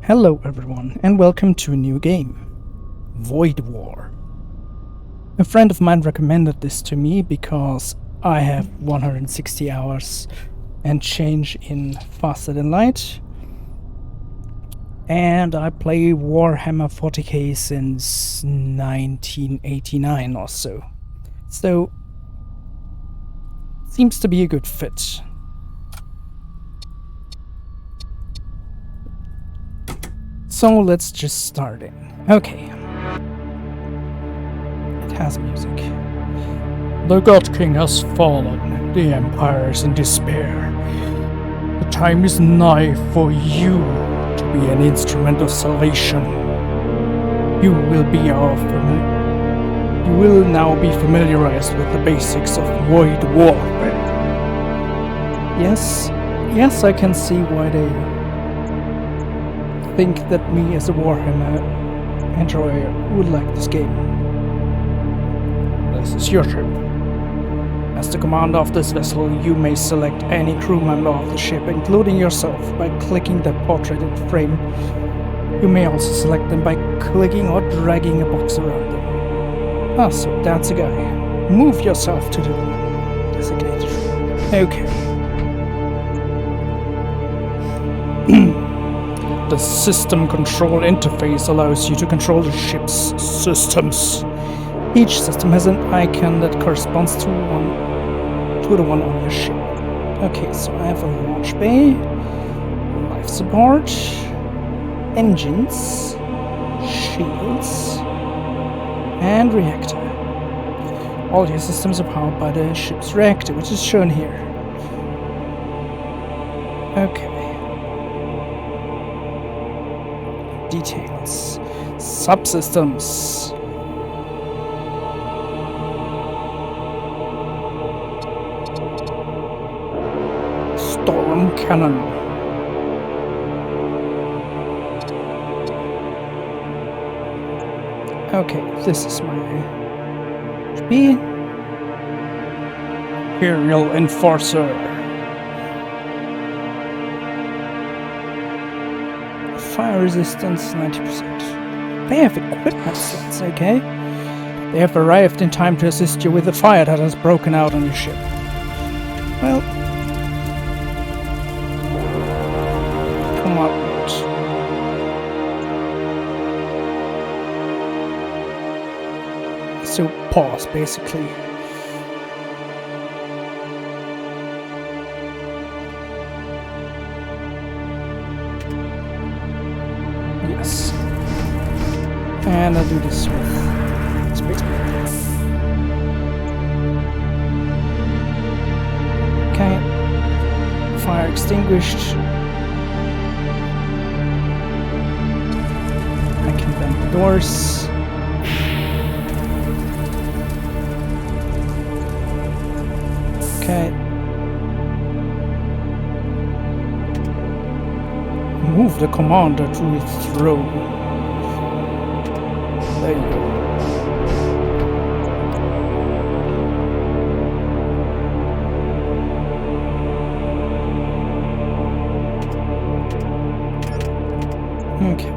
Hello everyone, and welcome to a new game, Void War. A friend of mine recommended this to me because I have 160 hours and change in Faster Than Light, and I play Warhammer 40k since 1989 or so. So, seems to be a good fit. So let's just start it. Okay. It has music. The God King has fallen. The Empire is in despair. The time is nigh for you to be an instrument of salvation. You will now be familiarized with the basics of Void Warfare. Yes, I can see why they think that me as a Warhammer enjoyer would like this game. This is your ship. As the commander of this vessel, you may select any crew member of the ship, including yourself, by clicking the portraited frame. You may also select them by clicking or dragging a box around them. Ah, so that's a guy. Move yourself to the designated room. Okay. The system control interface allows you to control the ship's systems. Each system has an icon that corresponds to the one on your ship. Okay, so I have a launch bay, life support, engines, shields, and reactor. All your systems are powered by the ship's reactor, which is shown here. Okay. Details. Subsystems. Storm cannon. Okay, this is my HP. Imperial Enforcer. Fire resistance 90%. They have equipment slots, okay? They have arrived in time to assist you with the fire that has broken out on your ship. Well, come on. So pause, basically. Yes. And I'll do this with space bar. Okay. Fire extinguished. I can bend the doors. Okay. Move the commander to his throne. There you go. Okay.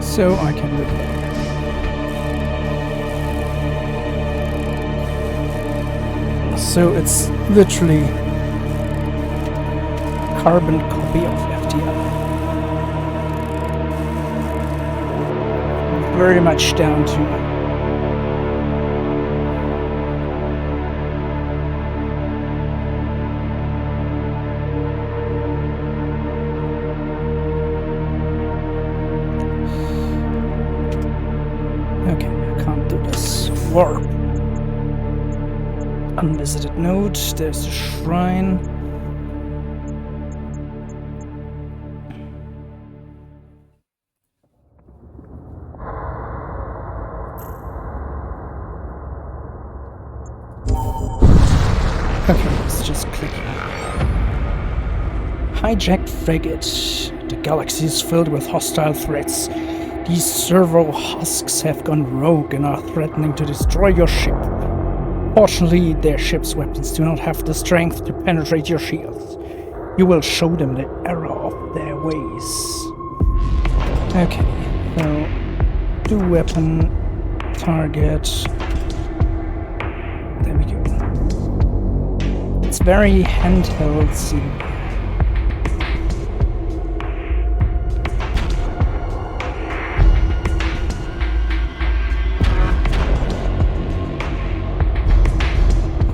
So I can repair. So it's literally a carbon copy of FDL. Very much down to okay, I can't do this. Warp. Unvisited node, there's a shrine. Okay, let's just click. Hijacked frigate. The galaxy is filled with hostile threats. These servo husks have gone rogue and are threatening to destroy your ship. Fortunately, their ship's weapons do not have the strength to penetrate your shields. You will show them the error of their ways. Okay, so do weapon, target. There we go. It's very handheld-y.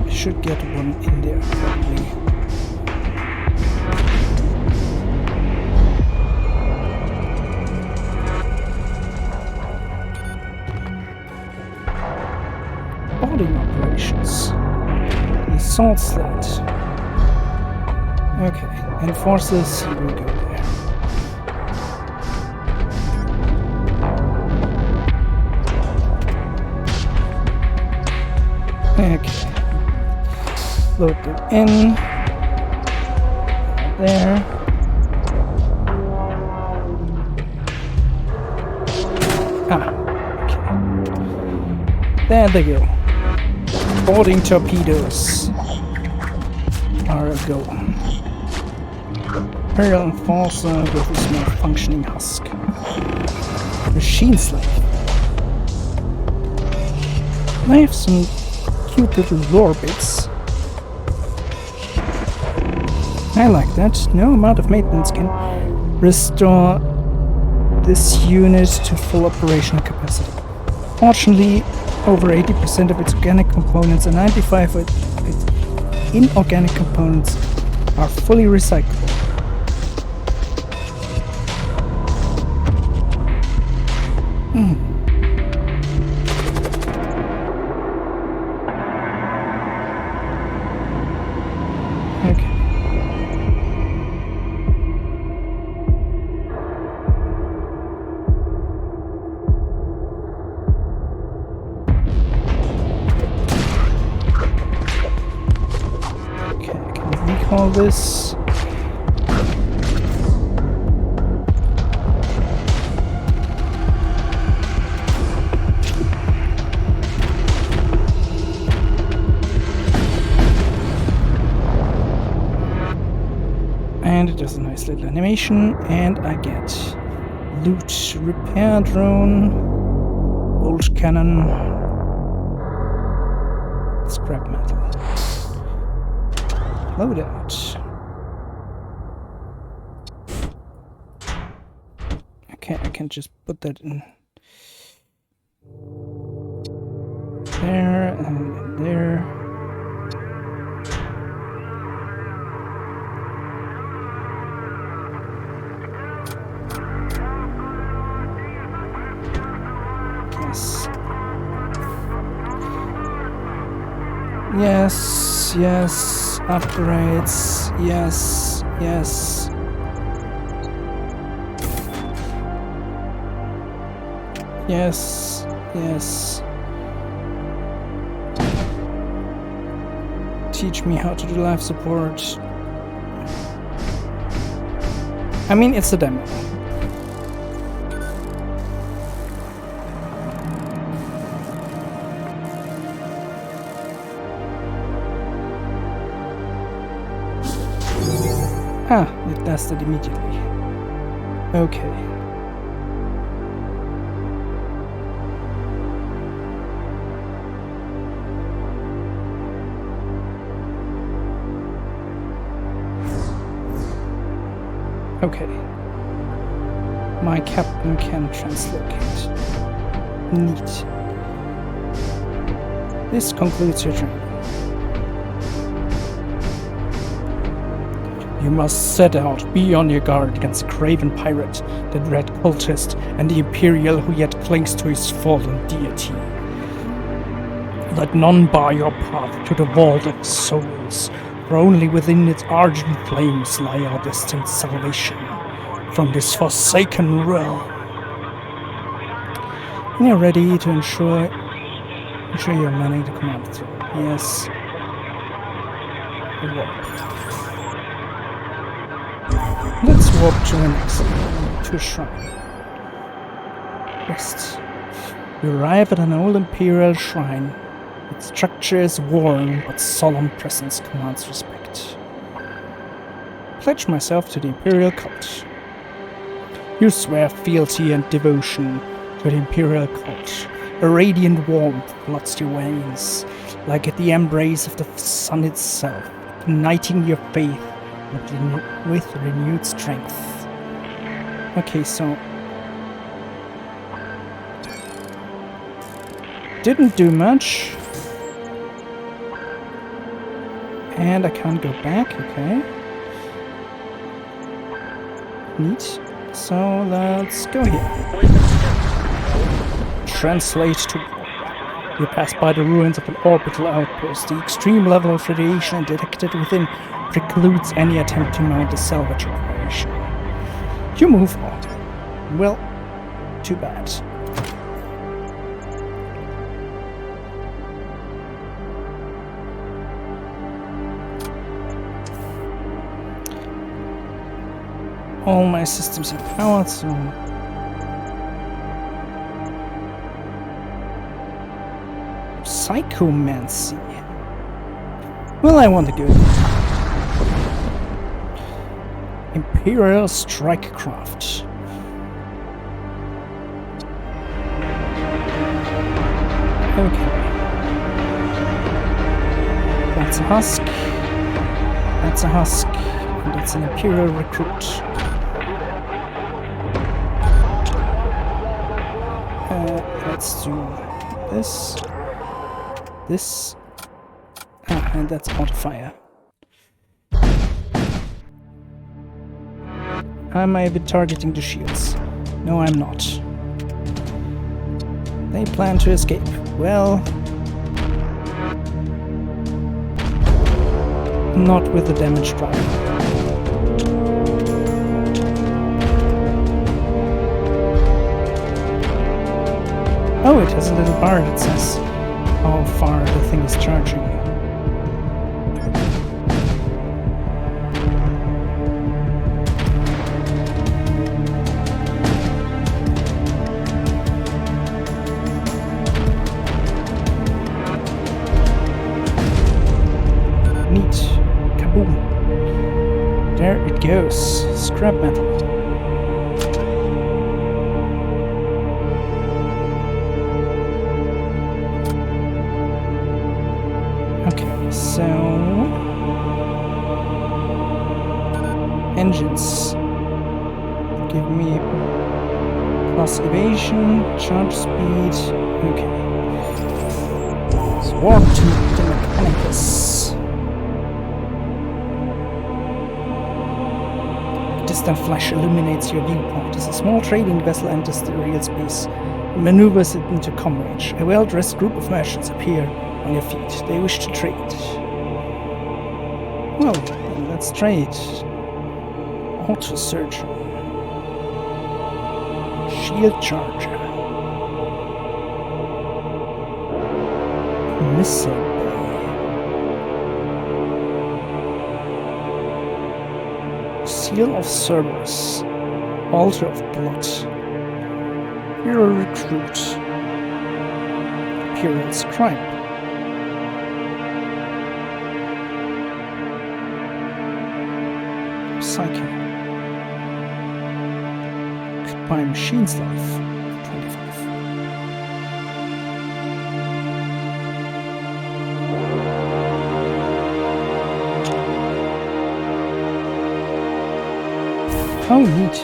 Should get one in there probably. Boarding operations. The assault sled. Okay, enforcers, here we go there. Okay. Load them in. There. Okay. There they go. Boarding torpedoes are a go. Imperial Enforcer with a small functioning husk. Machine Slave. I have some cute little lore bits. I like that. No amount of maintenance can restore this unit to full operational capacity. Fortunately, over 80% of its organic components and 95% of its inorganic components are fully recyclable. Okay. All this. And it does a nice little animation, and I get loot, repair drone, bolt cannon, scrap metal. Load out. Okay, I can just put that in there and there. Yes. Yes, yes. Upgrades, yes, yes. Yes, yes. Teach me how to do life support. I mean, it's a demo. Ah, it does that immediately. Okay. Okay. My captain can translocate. Neat. This concludes your training. You must set out, be on your guard against the craven pirate, the dread cultist, and the Imperial who yet clings to his fallen deity. Let none bar your path to the vault of souls, for only within its argent flames lie our destined salvation from this forsaken realm. When you're ready to ensure you're manning the command throne. Yes. Warp. Let's warp to the next shrine. West. You arrive at an old imperial shrine. Its structure is worn, but solemn presence commands respect. Pledge myself to the imperial cult. You swear fealty and devotion to the imperial cult. A radiant warmth floods your veins, like at the embrace of the sun itself, igniting your faith with renewed strength. Okay, so didn't do much. And I can't go back, okay. Neat. So let's go here. Translate to war. You pass by the ruins of an orbital outpost. The extreme level of radiation detected within precludes any attempt to mount a salvage operation. You move on. Well, too bad. All my systems are powered, so Psychomancy. Well, I want to go. Imperial Strikecraft. Okay. That's a husk. That's a husk. And that's an Imperial Recruit. Let's do this. This. And that's Autofire. Am I targeting the shields? No, I'm not. They plan to escape. Well, not with the damage drive. Oh, it has a little bar that says how far the thing is charging. Neat. Kaboom. There it goes. Scrap metal. So, engines give me plus evasion, charge speed. Okay. So warp to the Mechanicus. Distant flash illuminates your viewpoint as a small trading vessel enters the real space and maneuvers it into comm range. A well-dressed group of merchants appear on your feet. They wish to trade. Well, then let's trade. Auto Surgeon. Shield Charger. Missile Bay. Seal of Cerberus. Altar of Blood. Hero Recruit. Imperial Scribe. Psyche. Goodbye Machine's Life. 25. Oh, neat.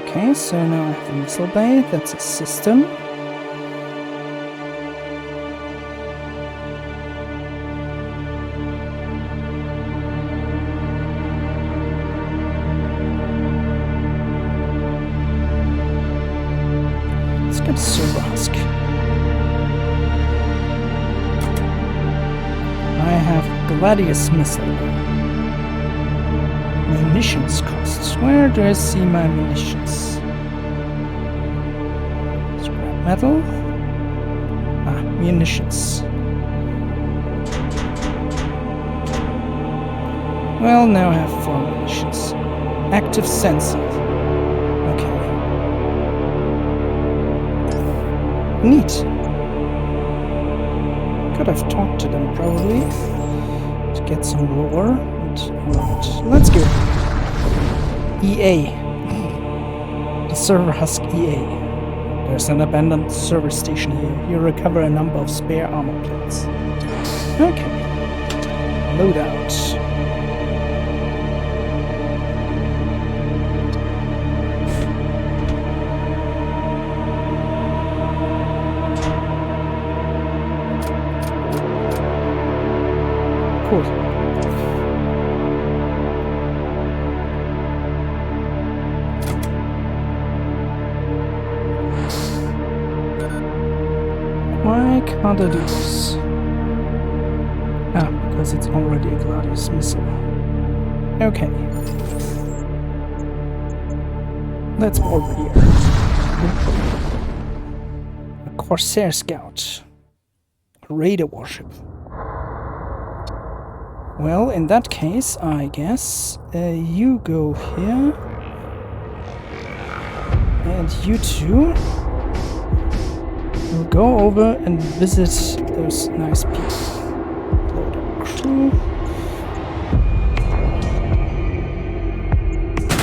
Okay, so now I have the Missile Bay. That's a system. Silver Husk. I have Gladius Missile. Munitions costs. Where do I see my munitions? Scrap metal. Ah, munitions. Well, now I have 4 munitions. Active sensor. Okay. Neat. Could have talked to them probably to get some lore. Alright, let's go. EA. The server has EA. There's an abandoned service station here. You recover a number of spare armor plates. Okay. Loadout. Cool. Why can't I do this? Ah, because it's already a Gladius missile. Okay. Let's board here. A Corsair Scout. A Raider warship. Well, in that case, I guess you go here. And you two will go over and visit those nice people. Load up crew.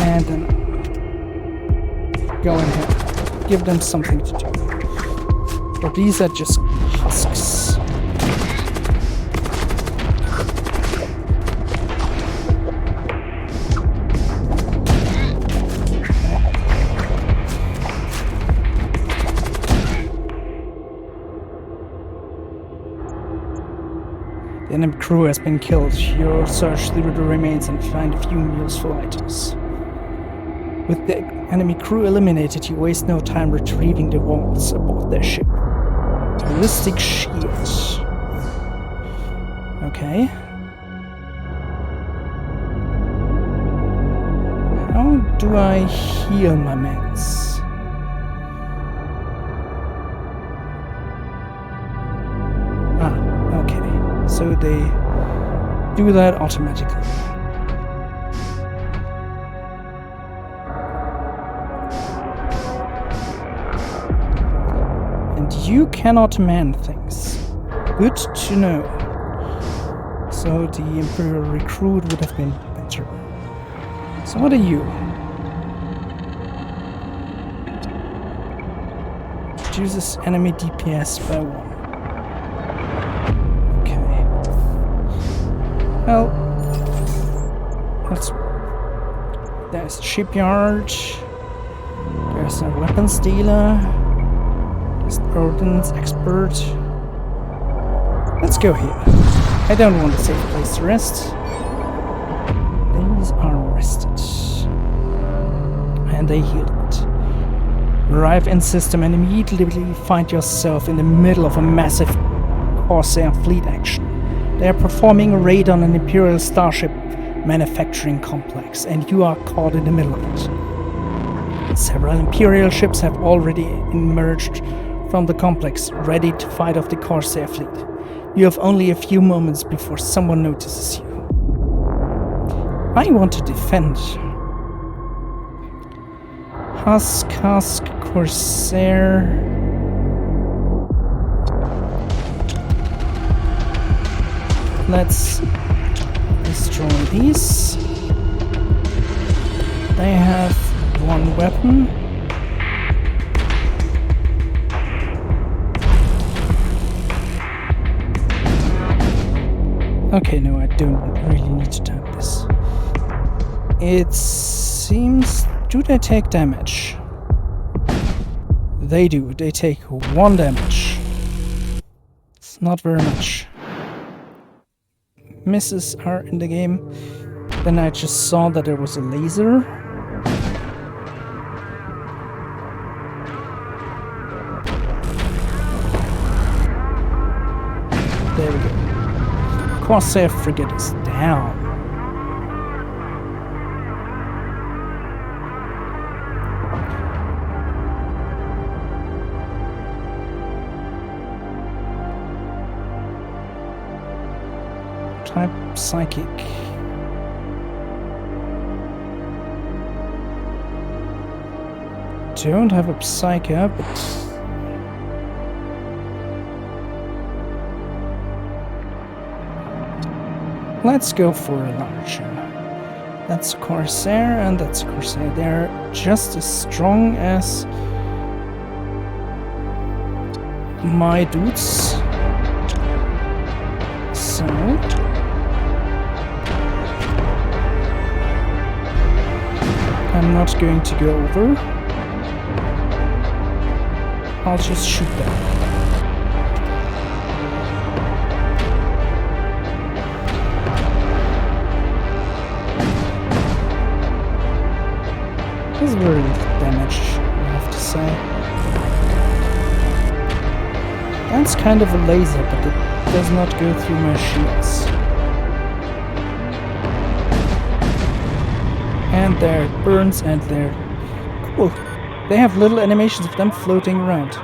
And then go in here. Give them something to do. But these are just husks. The enemy crew has been killed. You search through the remains and find a few useful items. With the enemy crew eliminated, you waste no time retrieving the walls aboard their ship. Ballistic shields. Okay. How do I heal my mans? So they do that automatically. And you cannot man things. Good to know. So the Imperial recruit would have been better. So what are you? Reduces enemy DPS by 1. Well, there's a shipyard, there's a weapons dealer, there's an ordnance expert. Let's go here. I don't want a safe place to rest. These are rested. And they healed it. Arrive in system and immediately find yourself in the middle of a massive Corsair fleet action. They are performing a raid on an Imperial starship manufacturing complex, and you are caught in the middle of it. Several Imperial ships have already emerged from the complex, ready to fight off the Corsair fleet. You have only a few moments before someone notices you. I want to defend. Husk, Corsair. Let's destroy these. They have one weapon. Okay, no, I don't really need to tap this. It seems... Do they take damage? They do. They take 1 damage. It's not very much. Misses are in the game. Then I just saw that there was a laser. There we go. Corsair frigate is down. Type psychic. Don't have a psyker, but Let's go for a larger. That's a Corsair and that's a Corsair. They're just as strong as my dudes. So I'm not going to go over. I'll just shoot them. That's very little damage, I have to say. That's kind of a laser, but it does not go through my shields. And there it burns, and there. Cool. They have little animations of them floating around.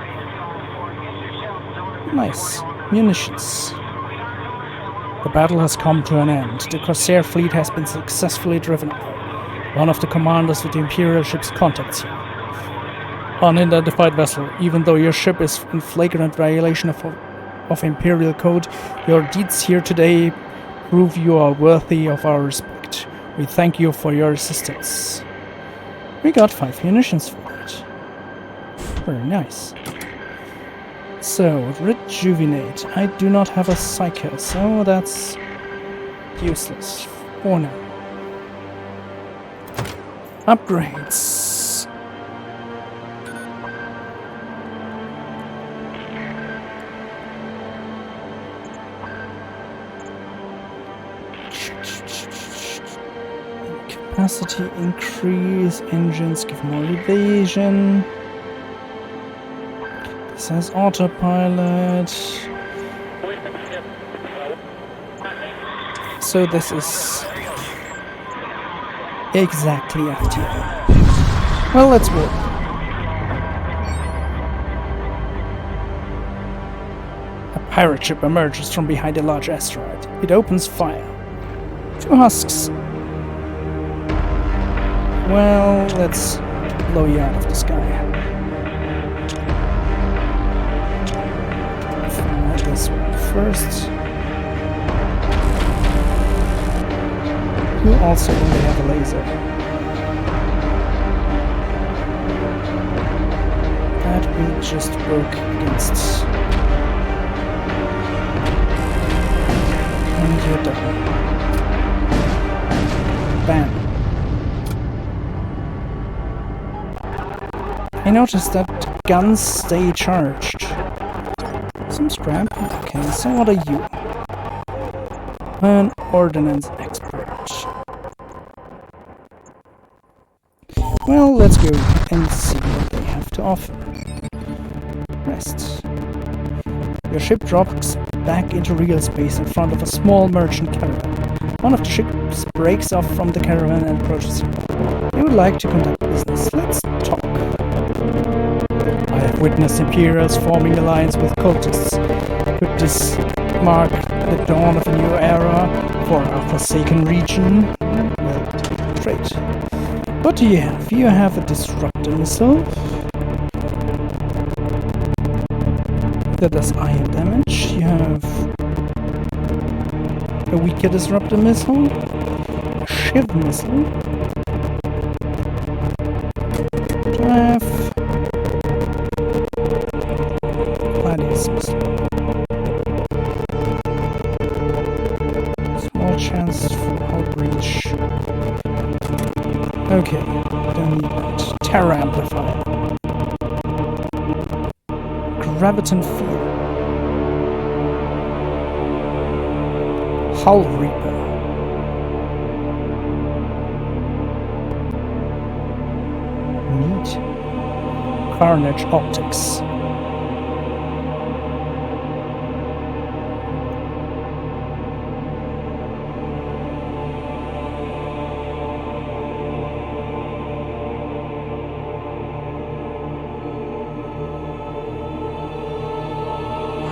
Nice. Munitions. The battle has come to an end. The Corsair fleet has been successfully driven off. One of the commanders of the Imperial ships contacts you. Unidentified vessel, even though your ship is in flagrant violation of Imperial code, your deeds here today prove you are worthy of our respect. We thank you for your assistance. We got 5 munitions for it. Very nice. So, rejuvenate. I do not have a psycho, so that's useless for now. Upgrades. Capacity increase, engines give more evasion. This has autopilot. So this is exactly FTL. Well, let's work. A pirate ship emerges from behind a large asteroid. It opens fire. 2 husks. Well, let's blow you out of the sky. Fire this one first. You also only have a laser. That will just work against. And you're done. Bam. I noticed that guns stay charged. Some scrap. Okay, so what are you? An ordnance expert. Well, let's go and see what they have to offer. Rest. Your ship drops back into real space in front of a small merchant caravan. One of the ships breaks off from the caravan and approaches you. They would like to conduct business. Let's talk. I have witnessed Imperials forming alliance with cultists. Could this mark the dawn of a new era for our forsaken region? Well, great. What do you have? You have a disruptor missile that does iron damage. You have a weaker disruptor missile, a shiv missile. I have Gladius missile. Small chance for outreach. Okay, don't need that. Terra amplifier. Graviton field. Hull Reaper. Neat. Carnage optics.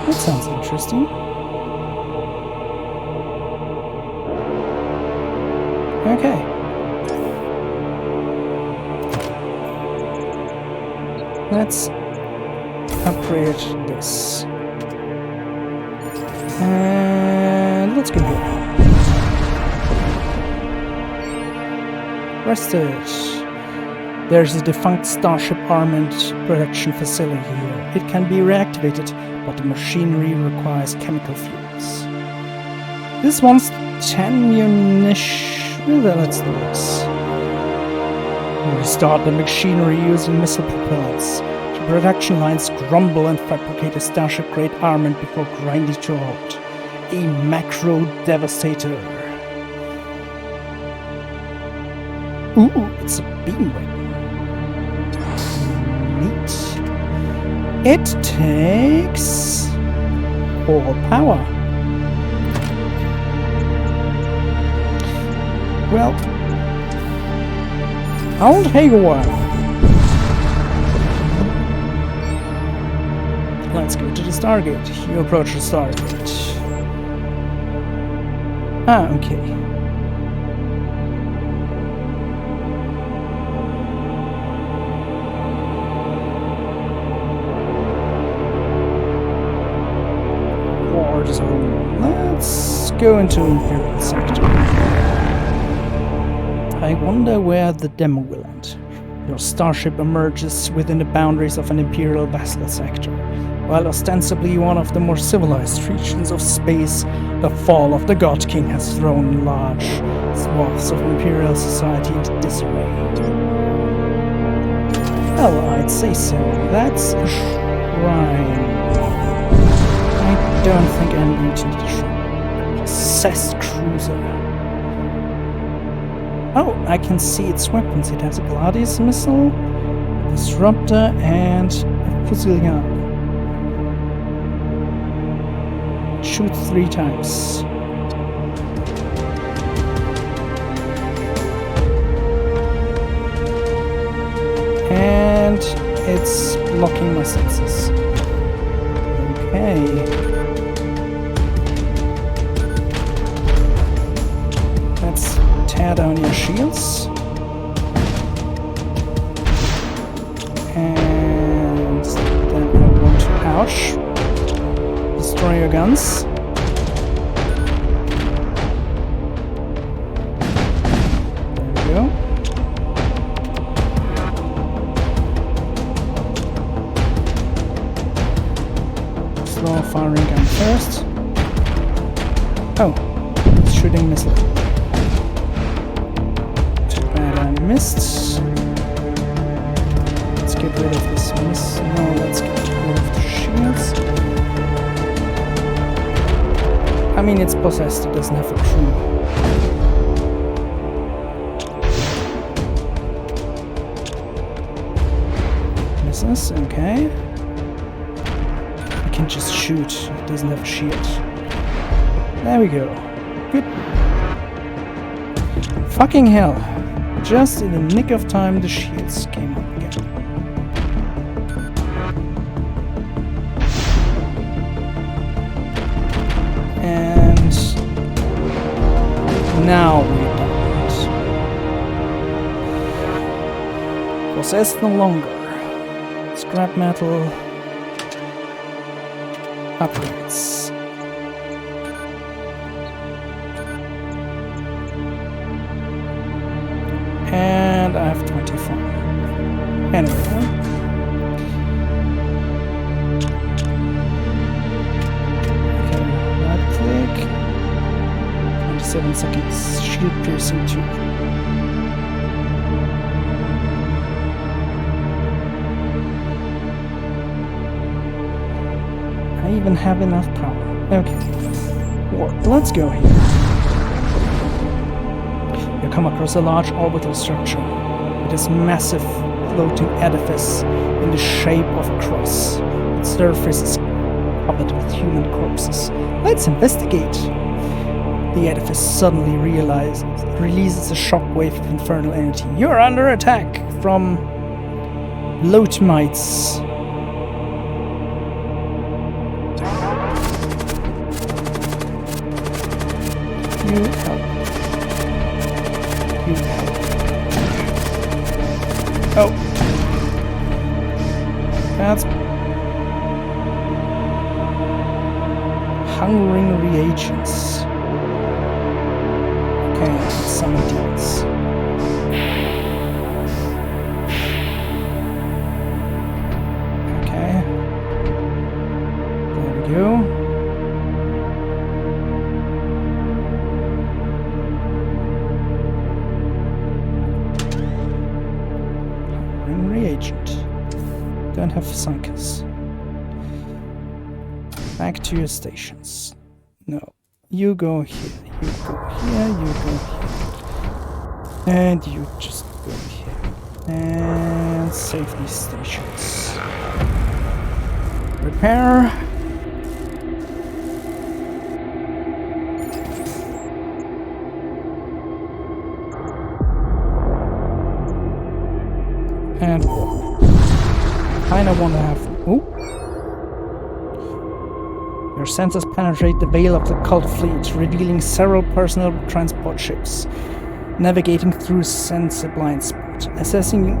That sounds interesting. Okay. Let's upgrade this. And let's go here. Rested. There's a defunct Starship armament production facility here. It can be reactivated, but the machinery requires chemical fuels. This one's 10 munition. Well, let's do this. Restart the machinery using missile propellants. The production lines grumble and fabricate a Starship-grade armament before grinding to a halt. A macro devastator. Ooh, it's a beam weapon. Neat. It takes 4 power. Well, I'll take a while. Let's go to the Stargate. You approach the Stargate. Ah, okay. War zone. Let's go into Imperial sector. I wonder where the demo will end. Your starship emerges within the boundaries of an Imperial vassal sector. While ostensibly one of the more civilized regions of space, the fall of the God King has thrown large swaths of Imperial society into disarray. Well, I'd say so. That's a shrine. I don't think I'm going to need a shrine. Possessed cruiser. Oh, I can see its weapons. It has a Gladius missile, a disruptor, and a Fusilier. Shoots 3 times. And it's blocking my senses. Okay. Let's tear down your shields. And then I want to ouch. Destroy your guns. There we go. Slow firing gun first. Oh, it's shooting missile. Too bad I missed. Let's get rid of this miss. No, let's get rid of the shields. I mean, it's possessed, it doesn't have a crew. Misses, okay. I can just shoot, it doesn't have a shield. There we go. Good. Fucking hell. Just in the nick of time, the shields came up again. And now we're done. Possessed no longer. Scrap metal. Upgrades. And I have 24. Anyway. Click. 27 seconds. Shield piercing 2. I even have enough power. Okay. Well, let's go here. You come across a large orbital structure. It is a massive floating edifice in the shape of a cross. Its surface is covered with human corpses. Let's investigate. The edifice suddenly releases a shockwave of infernal energy. You're under attack from Lotemites. You help. You help. Oh. That's hungering reagents. Okay, summon demons. go. Reagent. Don't have psychers. Back to your stations. No. You go here, you go here, you go here. And you just go here. And save these stations. Repair. And kinda wanna have. Oh! Your sensors penetrate the veil of the cult fleet, revealing several personal transport ships, navigating through sensor blind spot. Assessing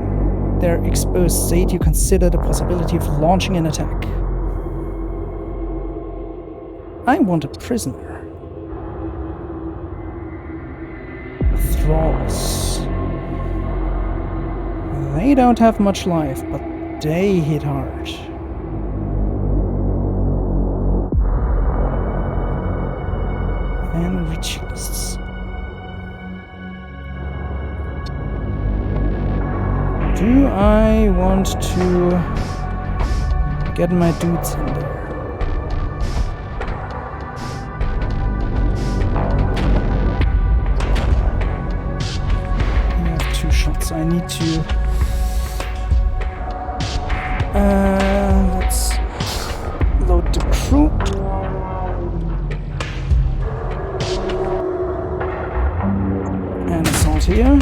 their exposed state, you consider the possibility of launching an attack. I want a prisoner. Thralls. They don't have much life, but they hit hard. And ritualists. Do I want to get my dudes in there? I have 2 shots. I need to. Let's load the crew. And assault here.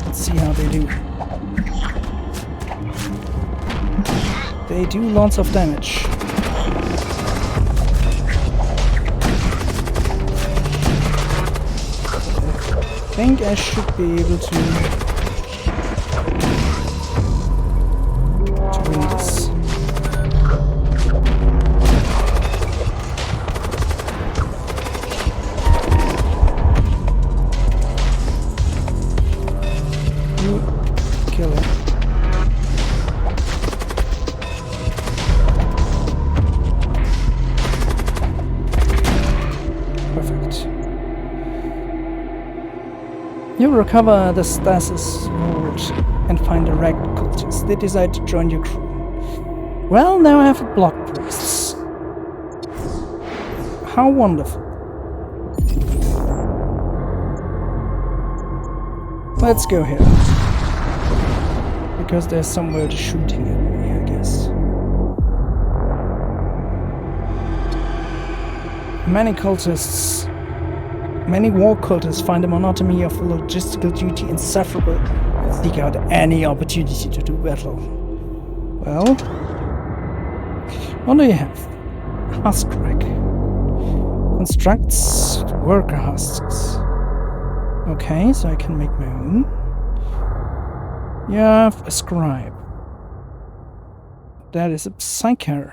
Let's see how they do. They do lots of damage. I think I should be able to win this. You kill him. Perfect. You recover the stasis node and find a wrecked cultist. They decide to join your crew. Well, now I have block priests. How wonderful. Let's go here. Because there's somewhere shooting at me, I guess. Many war cultists find the monotony of logistical duty insufferable and seek out any opportunity to do battle. Well, what do you have? Husk rack. Constructs worker husks. Okay, so I can make my own. You have a scribe. That is a psyker.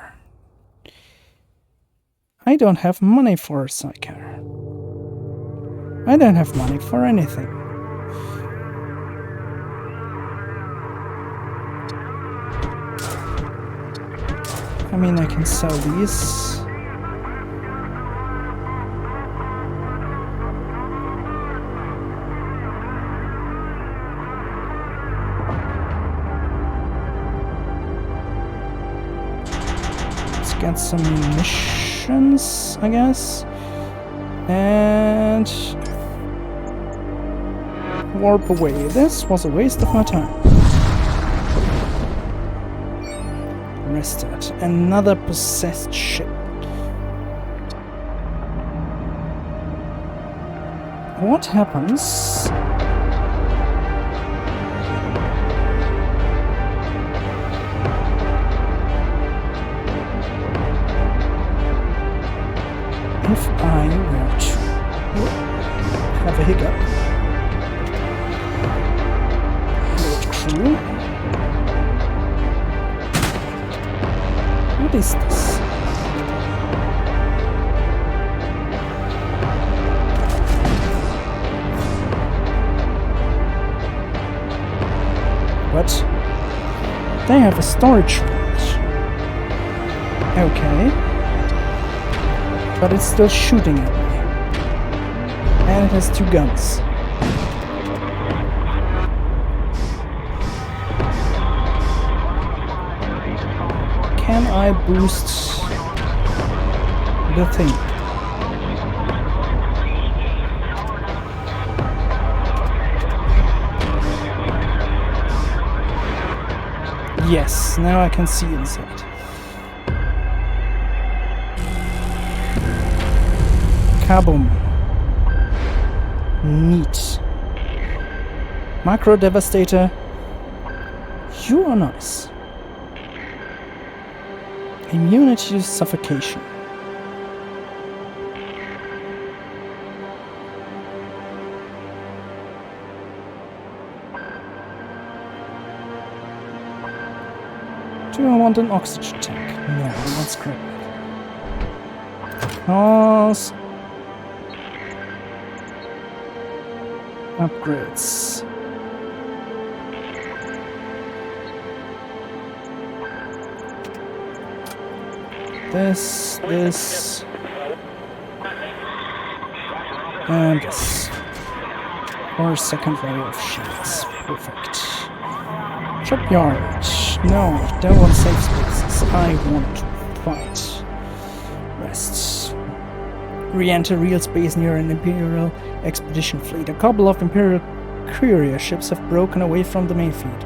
I don't have money for a psyker. I don't have money for anything. I mean, I can sell these. Let's get some munitions, I guess. And warp away. This was a waste of my time. Rested. Another possessed ship. What happens if I were to have a hiccup? Load crew. What is this? What? They have a storage vault. Okay. But it's still shooting at me. And it has 2 guns. Can I boost the thing? Yes, now I can see inside. Kaboom. Neat. Macro Devastator. You are nice. Immunity to suffocation. Do I want an oxygen tank? No, let's scrap it. Cause upgrades. This, and this. Or second row of shields. Perfect. Shipyard. No, don't want safe spaces. I want to fight. Rest. Re-enter real space near an Imperial expedition fleet. A couple of Imperial courier ships have broken away from the main fleet.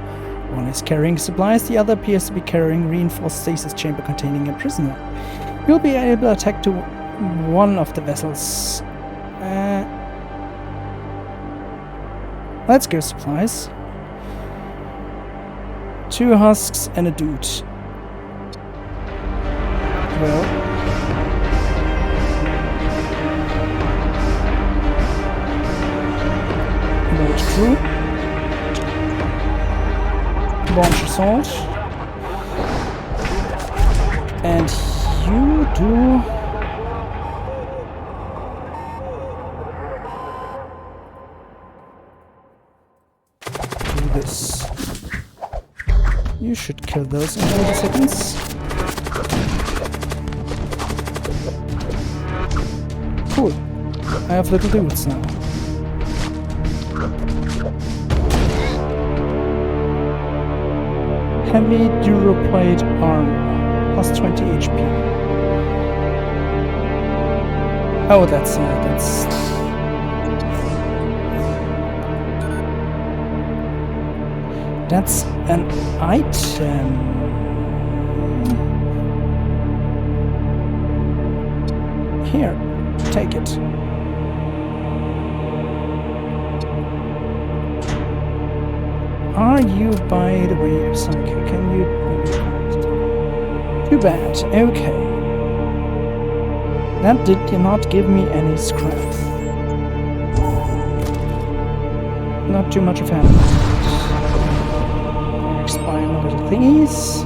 One is carrying supplies, the other appears to be carrying reinforced stasis chamber containing a prisoner. You'll be able to attack to one of the vessels. Let's go supplies. 2 husks and a dude. Well. Load crew. Launch assault. And you do this. You should kill those in 30 seconds. Cool. I have little dudes now. Heavy Duroplate armor. Plus 20 HP. Oh, that's an item. Here, take it. Are you, by the way, psychic? Can you? Too bad. Okay. That did not give me any scrap. Not too much of a expire my little thingies.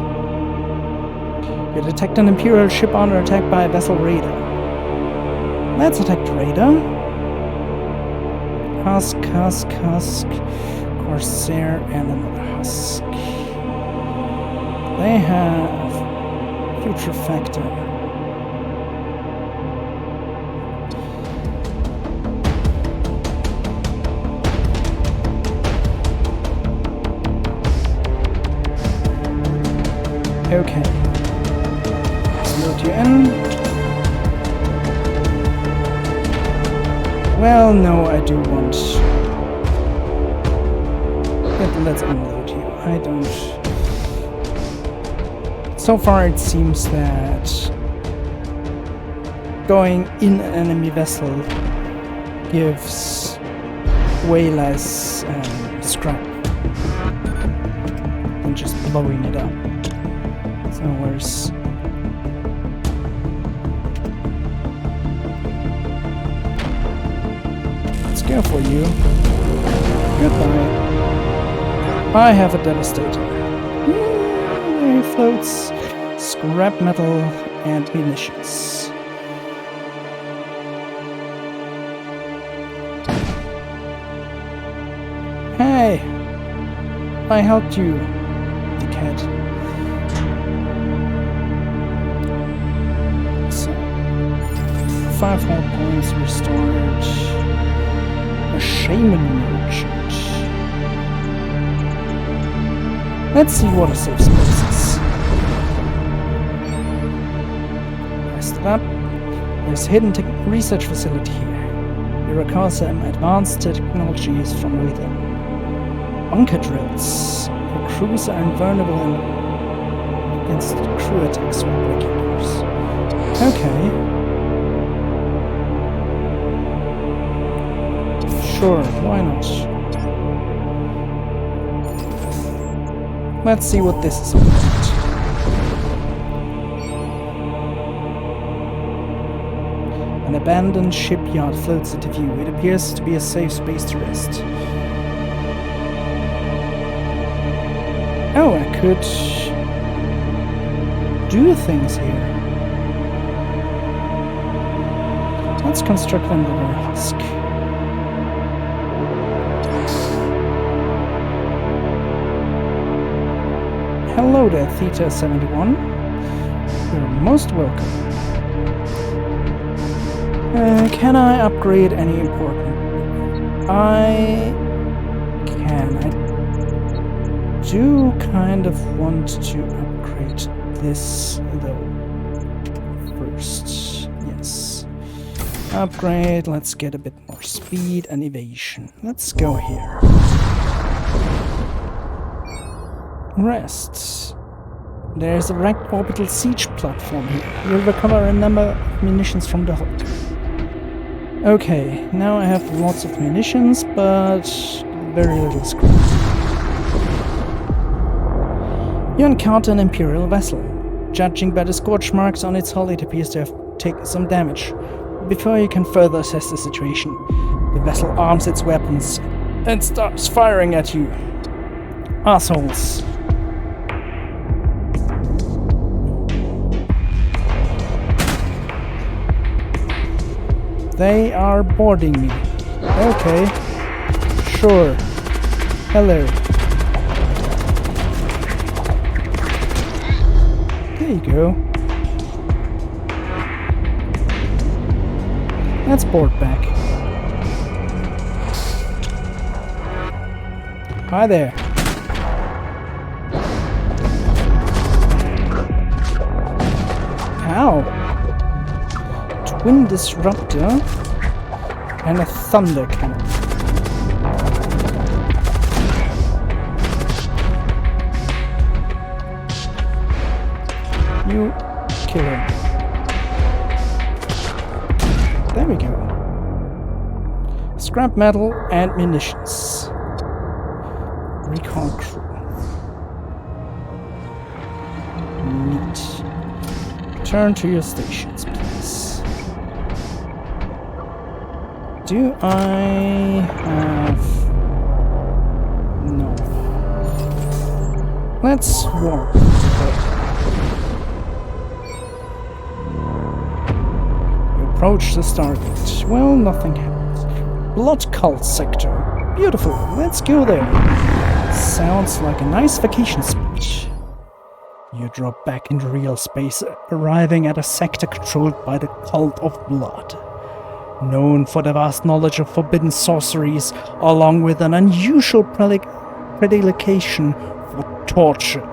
You detect an Imperial ship under attack by a vessel raider. Let's attack the raider. Husk, Corsair, and another husk. They have future factor. Okay. Let's load you in. Well, no, I do want. Let's unload you. I don't. So far, it seems that going in an enemy vessel gives way less scrap than just blowing it up. So where's... Let's go for you. Goodbye. I have a Devastator. He floats scrap metal and munitions. Hey! I helped you, dickhead. 5 health points restored. A shaman merchant. Let's see what a safe space is. Rest it up. There's a hidden research facility here. It requires some advanced technologies from within. Bunker drills. The crews are invulnerable against crew attacks or replicators. Okay. Sure, why not? Let's see what this is about. An abandoned shipyard floats into view. It appears to be a safe space to rest. Oh, I could do things here. Let's construct another husk. Hello there, Theta 71. You're most welcome. Can I upgrade any important? I can. I do kind of want to upgrade this though. First, yes. Upgrade. Let's get a bit more speed and evasion. Let's go here. Rest. There's a ranked orbital siege platform here. You'll recover a number of munitions from the Hulk. Okay, now I have lots of munitions, but very little scrap. You encounter an Imperial vessel. Judging by the scorch marks on its hull, it appears to have taken some damage. Before you can further assess the situation, the vessel arms its weapons and starts firing at you. Assholes. They are boarding me. Okay. Sure. Hello. There you go. Let's board back. Hi there. Ow. Twin disruptor and a thunder cannon. You kill him. There we go. Scrap metal and munitions. Recon crew. Neat. Return to your stations, please. Do I have... No. Let's warp. You approach the Stargate. Well, nothing happens. Blood Cult sector. Beautiful. Let's go there. Sounds like a nice vacation spot. You drop back into real space, arriving at a sector controlled by the Cult of Blood. Known for their vast knowledge of forbidden sorceries, along with an unusual predilection for torture.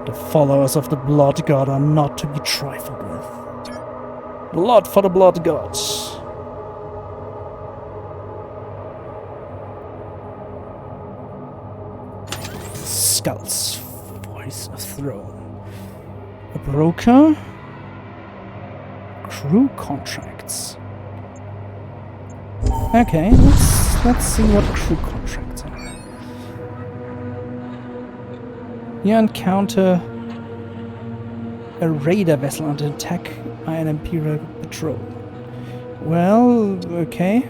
The followers of the Blood God are not to be trifled with. Blood for the Blood Gods. Skulls. Voice of Throne. A broker? Crew contracts. Okay, let's see what crew contracts are. You encounter a raider vessel under attack by an Imperial patrol. Well, okay.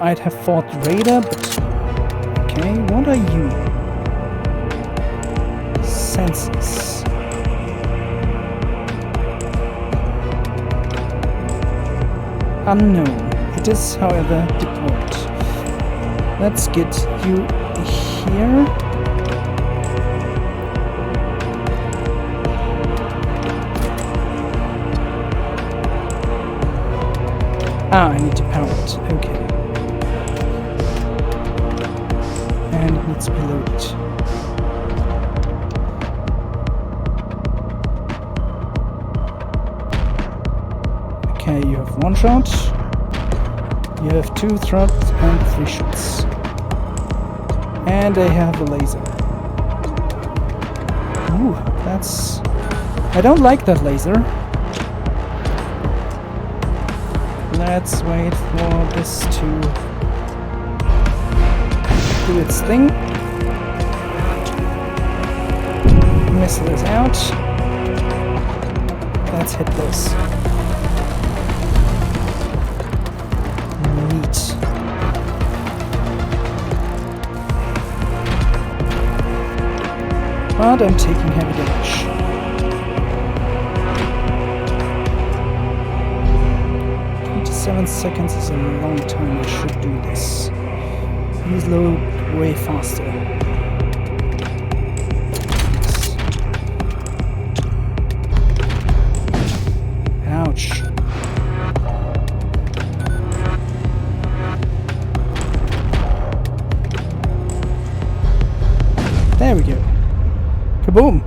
I'd have fought raider, but okay, what are you? Census. Unknown. It is, however, deployed. Let's get you here. Ah, I need to power it. Okay. And it needs to be loaded. Okay, you have 1 shot. You have 2 thrusts and 3 shots. And I have a laser. Ooh, that's... I don't like that laser. Let's wait for this to do its thing. Missile is out. Let's hit this. Neat. But I'm taking heavy damage. Seven seconds is a long time. I should do this. Please load way faster. Ouch. There we go. Kaboom!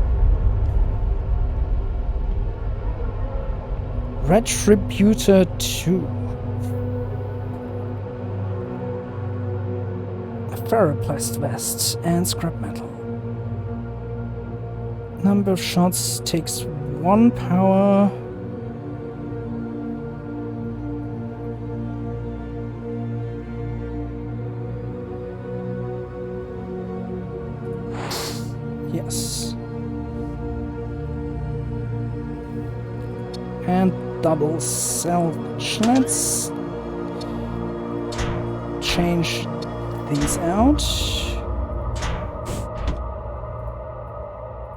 Retributor 2. Ferroplast vests and scrap metal. Number of shots takes 1 power. Yes. And double salvage. Let's change these out.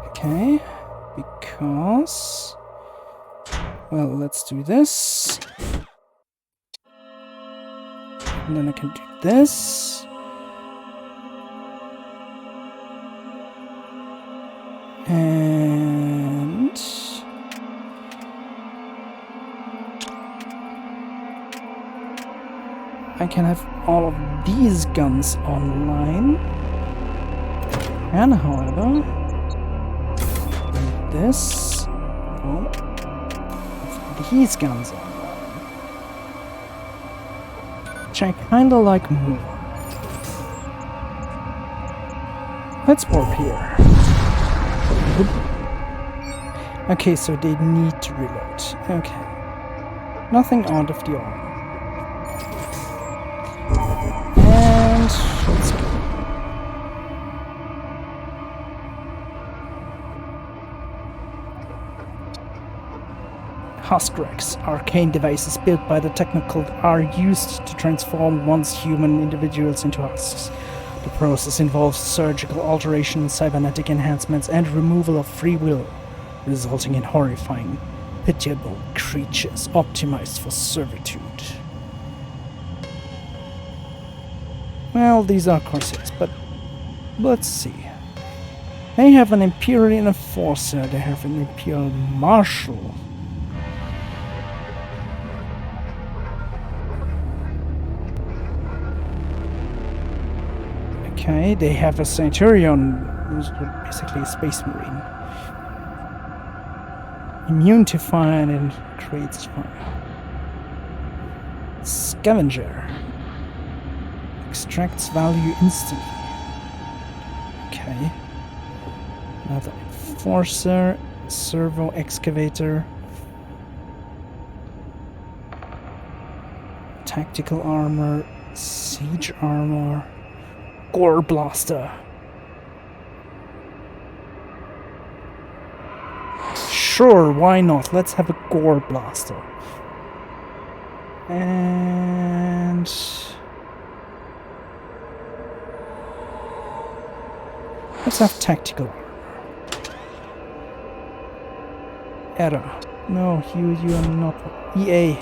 Okay, because... well, let's do this. And then I can do this. And... I can have all of these guns online. And however, this, well, these guns online, which I kinda like more. Let's warp here. Okay, so they need to reload. Okay. Nothing out of the ordinary. And let's go. Huskrex, arcane devices built by the Technocult, are used to transform once human individuals into husks. The process involves surgical alteration, cybernetic enhancements, and removal of free will, resulting in horrifying, pitiable creatures optimized for servitude. Well, these are Corsairs, but let's see. They have an Imperial Enforcer, they have an Imperial Marshal. Okay, they have a Centurion, who's basically a Space Marine. Immune to fire and creates fire. Scavenger. Extracts value instantly. Okay. Another Enforcer, Servo Excavator. Tactical Armor, Siege Armor. Gore Blaster. Sure, why not? Let's have a Gore Blaster. And... let's have Tactical Armor. Era. No, you are not... EA.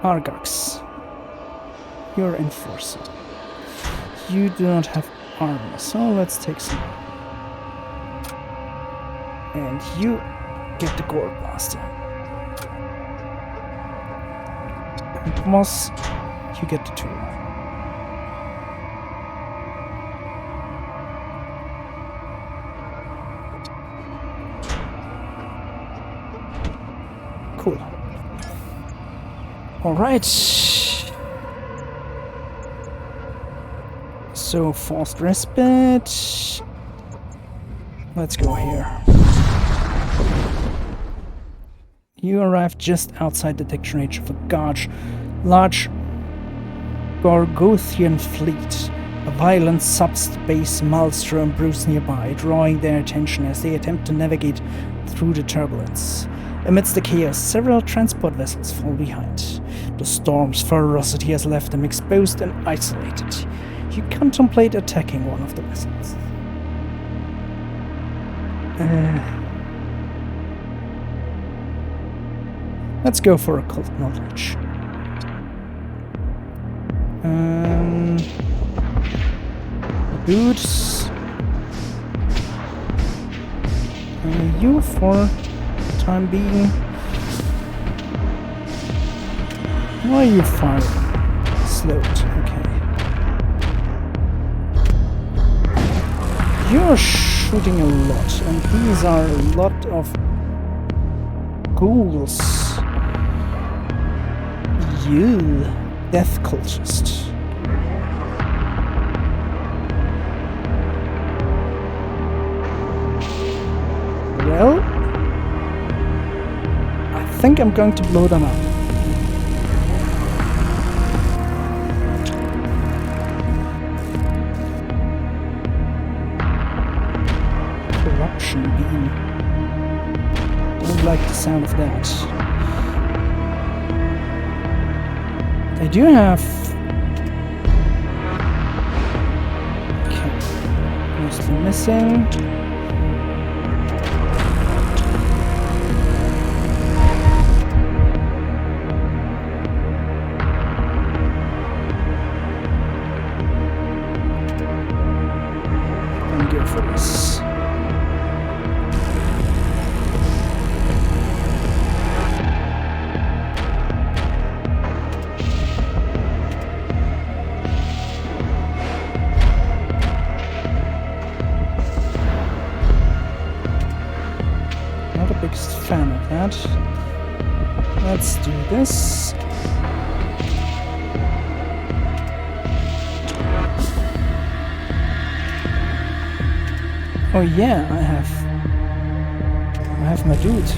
Argax. You're Enforcer. You do not have armor, so let's take some. And you get the Gore Blaster. Boss, you get the tool. Cool. Alright. So, forced respite. Let's go here. You arrived just outside detection range of a large Gorgothian fleet. A violent subspace maelstrom brews nearby, drawing their attention as they attempt to navigate through the turbulence. Amidst the chaos, several transport vessels fall behind. The storm's ferocity has left them exposed and isolated. You contemplate attacking one of the vessels. Let's go for occult knowledge. Boots. You for time being. Why are you firing? Slowed, okay. You're shooting a lot, and these are a lot of ghouls. You, death cultist. Well, I think I'm going to blow them up. Corruption beam. Don't like the sound of that. They do have... Okay. Mostly missing. I'm good for this. Fan of that. Let's do this. Oh yeah, I have my dude.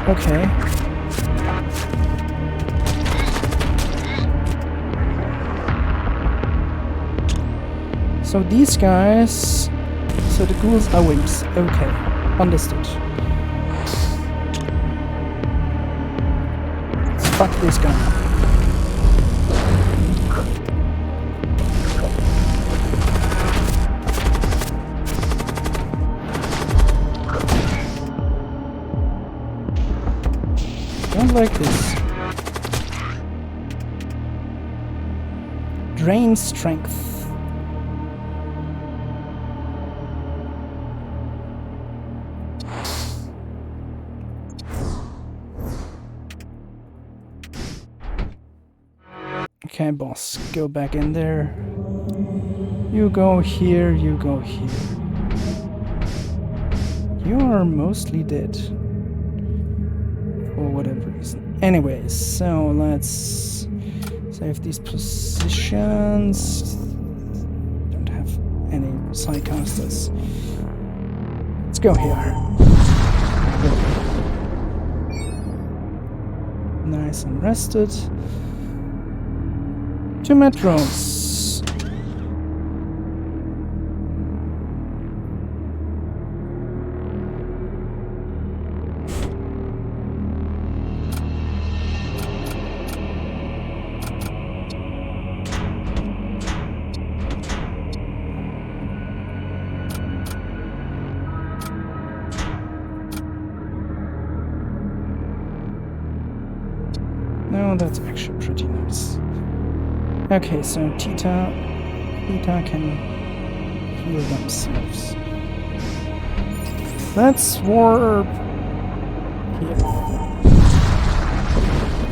Okay. So these guys... So the ghouls are wimps. Okay. Understood. Let's fuck this guy. Don't like this. Drain strength. Okay, boss, go back in there. You go here, you go here. You are mostly dead. For whatever reason. Anyways, so let's save these positions. Don't have any psychcasters. Let's go here. Nice and rested. 2 metros. Oh, that's actually pretty nice. Okay, so Theta can heal themselves. Let's warp here.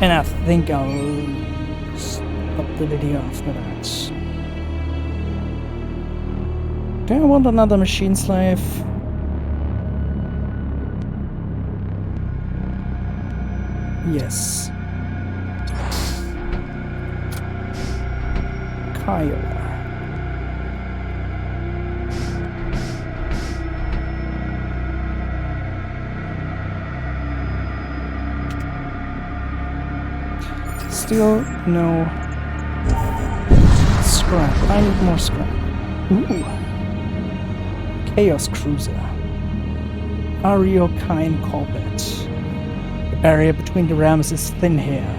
And I think I'll stop the video after that. Do I want another machine slave? Yes. Kyle. Still no scrap. I need more scrap. Ooh. Chaos Cruiser. Ariokine Corvette. The barrier between the realms is thin here.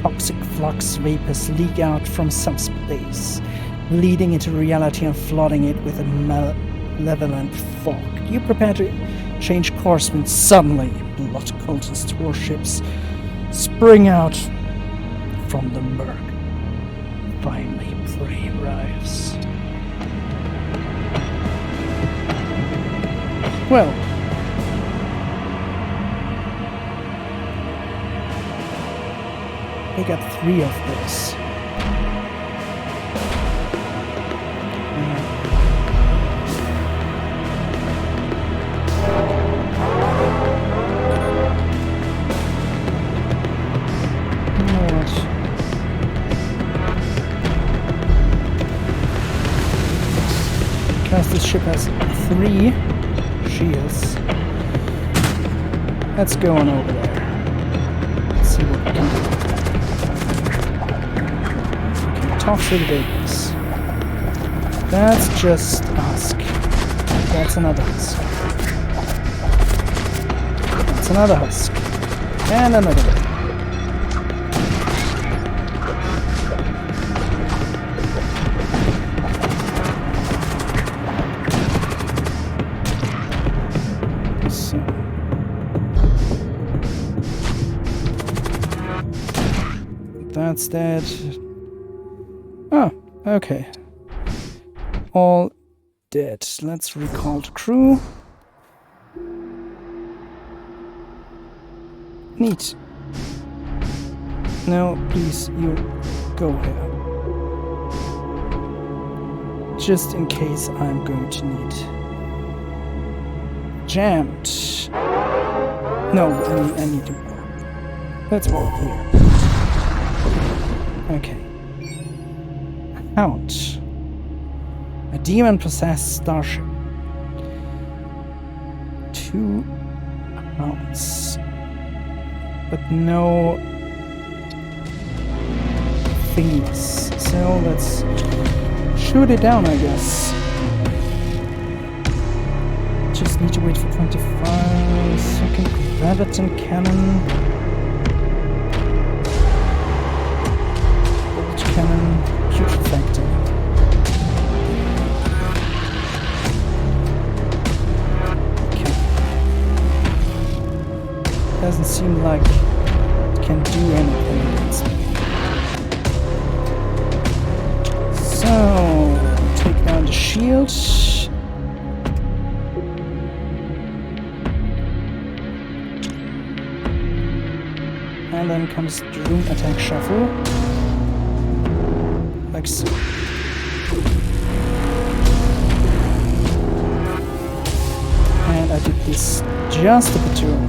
Toxic flux vapors leak out from subspace, leading into reality and flooding it with a malevolent fog. You prepare to change course when suddenly blood cultist warships spring out from the murk. Finally, prey arrives. Well, we got 3 of those. Because this ship has 3 shields. Let's go on over there. Let's see what we can do. Talk to the babies. That's just a husk. That's another husk. That's another husk. And another one. So. That's dead. Oh, okay. All dead. Let's recall the crew. Neat. No, please, you go here. Just in case I'm going to need... Jammed. No, I need to warp. Let's warp here. Okay. Out. A demon-possessed starship. 2 mounts. But no thingies. So let's shoot it down, I guess. Just need to wait for 25 seconds. Graviton cannon. Bolt cannon. Putrefactor. Okay. Doesn't seem like it can do anything against me. So, take down the shield. And then comes the room attack shuffle. Like so. And I did this just a bit too early.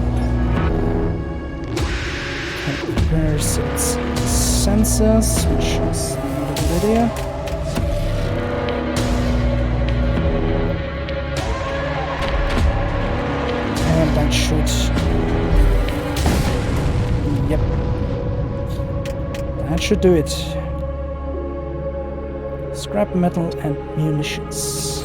Okay, there's its sensors, which is not a good idea. And that should... Yep. That should do it. Scrap metal and munitions.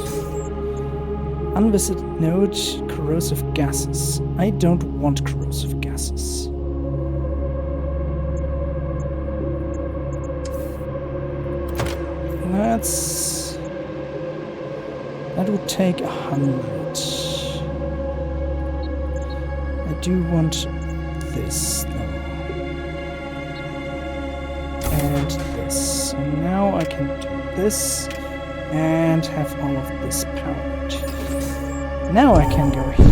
Unvisited node, corrosive gases. I don't want corrosive gases. That would take 100. I do want this though. and this. And now I can do this and have all of this powered. Now I can go here.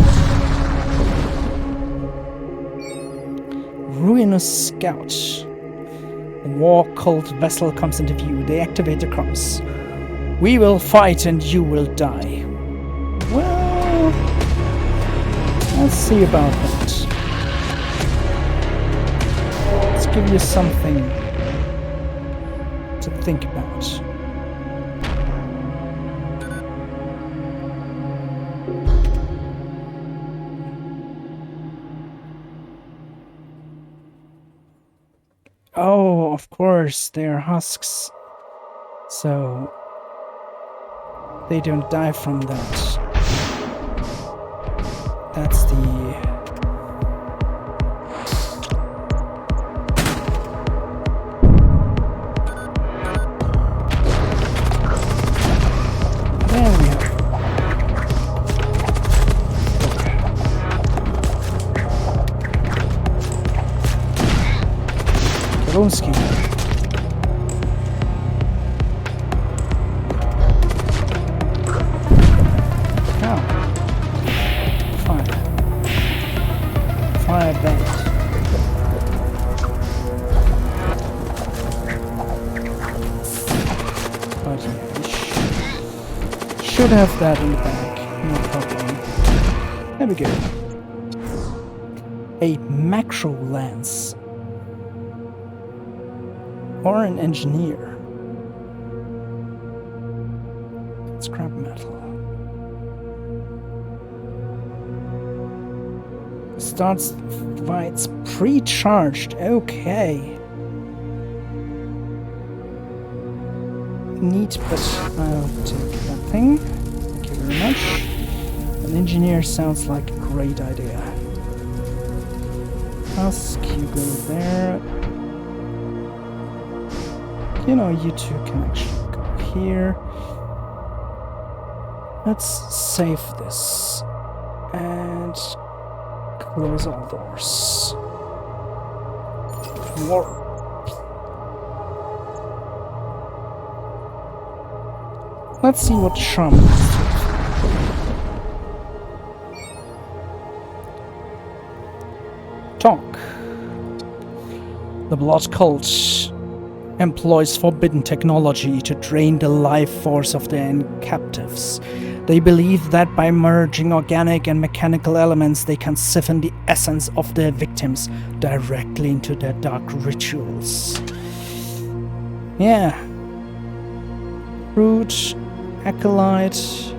Ruinous Scout. A war cult vessel comes into view. They activate the comms. We will fight and you will die. Well, let's see about that. Let's give you something to think about. Oh, of course, they are husks. So they don't die from that. That's the... There we are. Kolonski. Should have that in the bag, no problem. There we go. A macro lance. Or an engineer. Scrap metal. Starts fights pre-charged. Okay. Neat, but I'll take that thing. Thank you very much. An engineer sounds like a great idea. Husk, you go there. You know, you two can actually go here. Let's save this. And close all doors. Warp. Let's see what Shaman is doing. Talk. The Blood Cult employs forbidden technology to drain the life force of their captives. They believe that by merging organic and mechanical elements, they can siphon the essence of their victims directly into their dark rituals. Yeah. Root. Acolyte.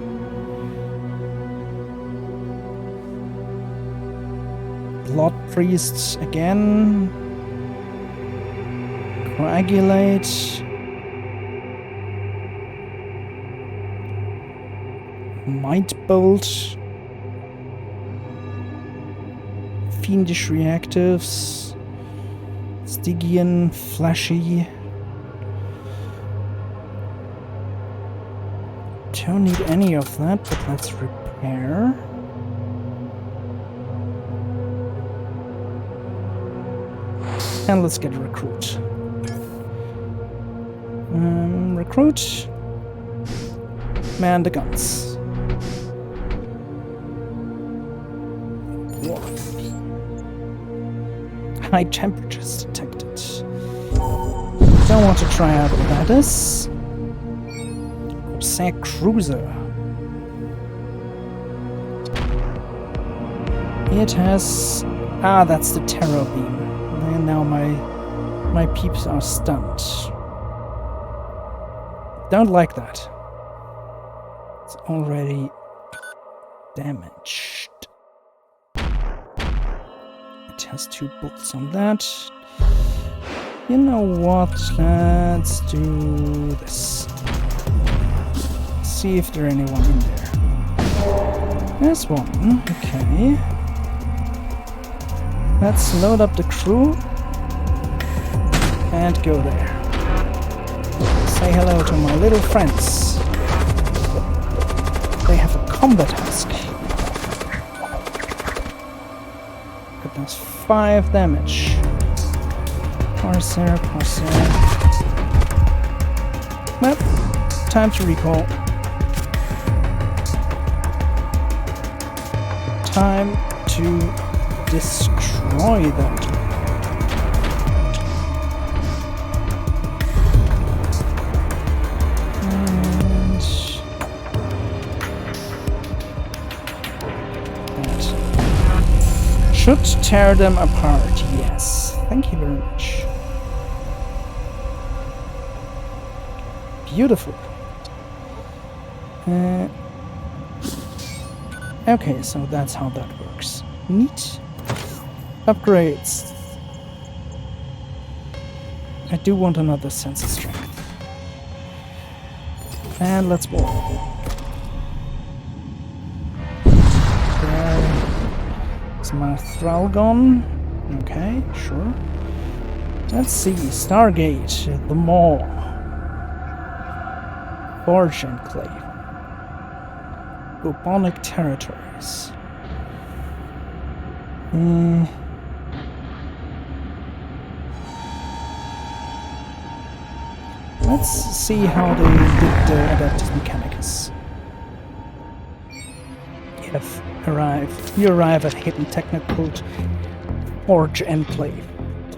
Blood priests again. Coagulate. Might bolt. Fiendish reactives. Stygian, flashy. Don't need any of that, but let's repair. And let's get a recruit. Recruit. Man the guns. Warp. High temperatures detected. Don't want to try out what that is. Corsair Cruiser. It has... Ah, that's the terror beam. And now my peeps are stunned. Don't like that. It's already damaged. It has 2 bolts on that. You know what? Let's do this. See if there's anyone in there. There's one. Okay. Let's load up the crew and go there. Say hello to my little friends. They have a combat husk. That does 5 damage. Corsair. Well, time to recall. Time to destroy that. And that should tear them apart. Yes. Thank you very much. Beautiful. Okay, so that's how that works. Neat. Upgrades. I do want another sense of strength. And let's move. There's my Thralgon. Okay, sure. Let's see. Stargate. The Maw. Forge Enclave. Bubonic territories. Let's see how they did the Adeptus Mechanicus. You arrive at hidden techno-cult Forge Enclave.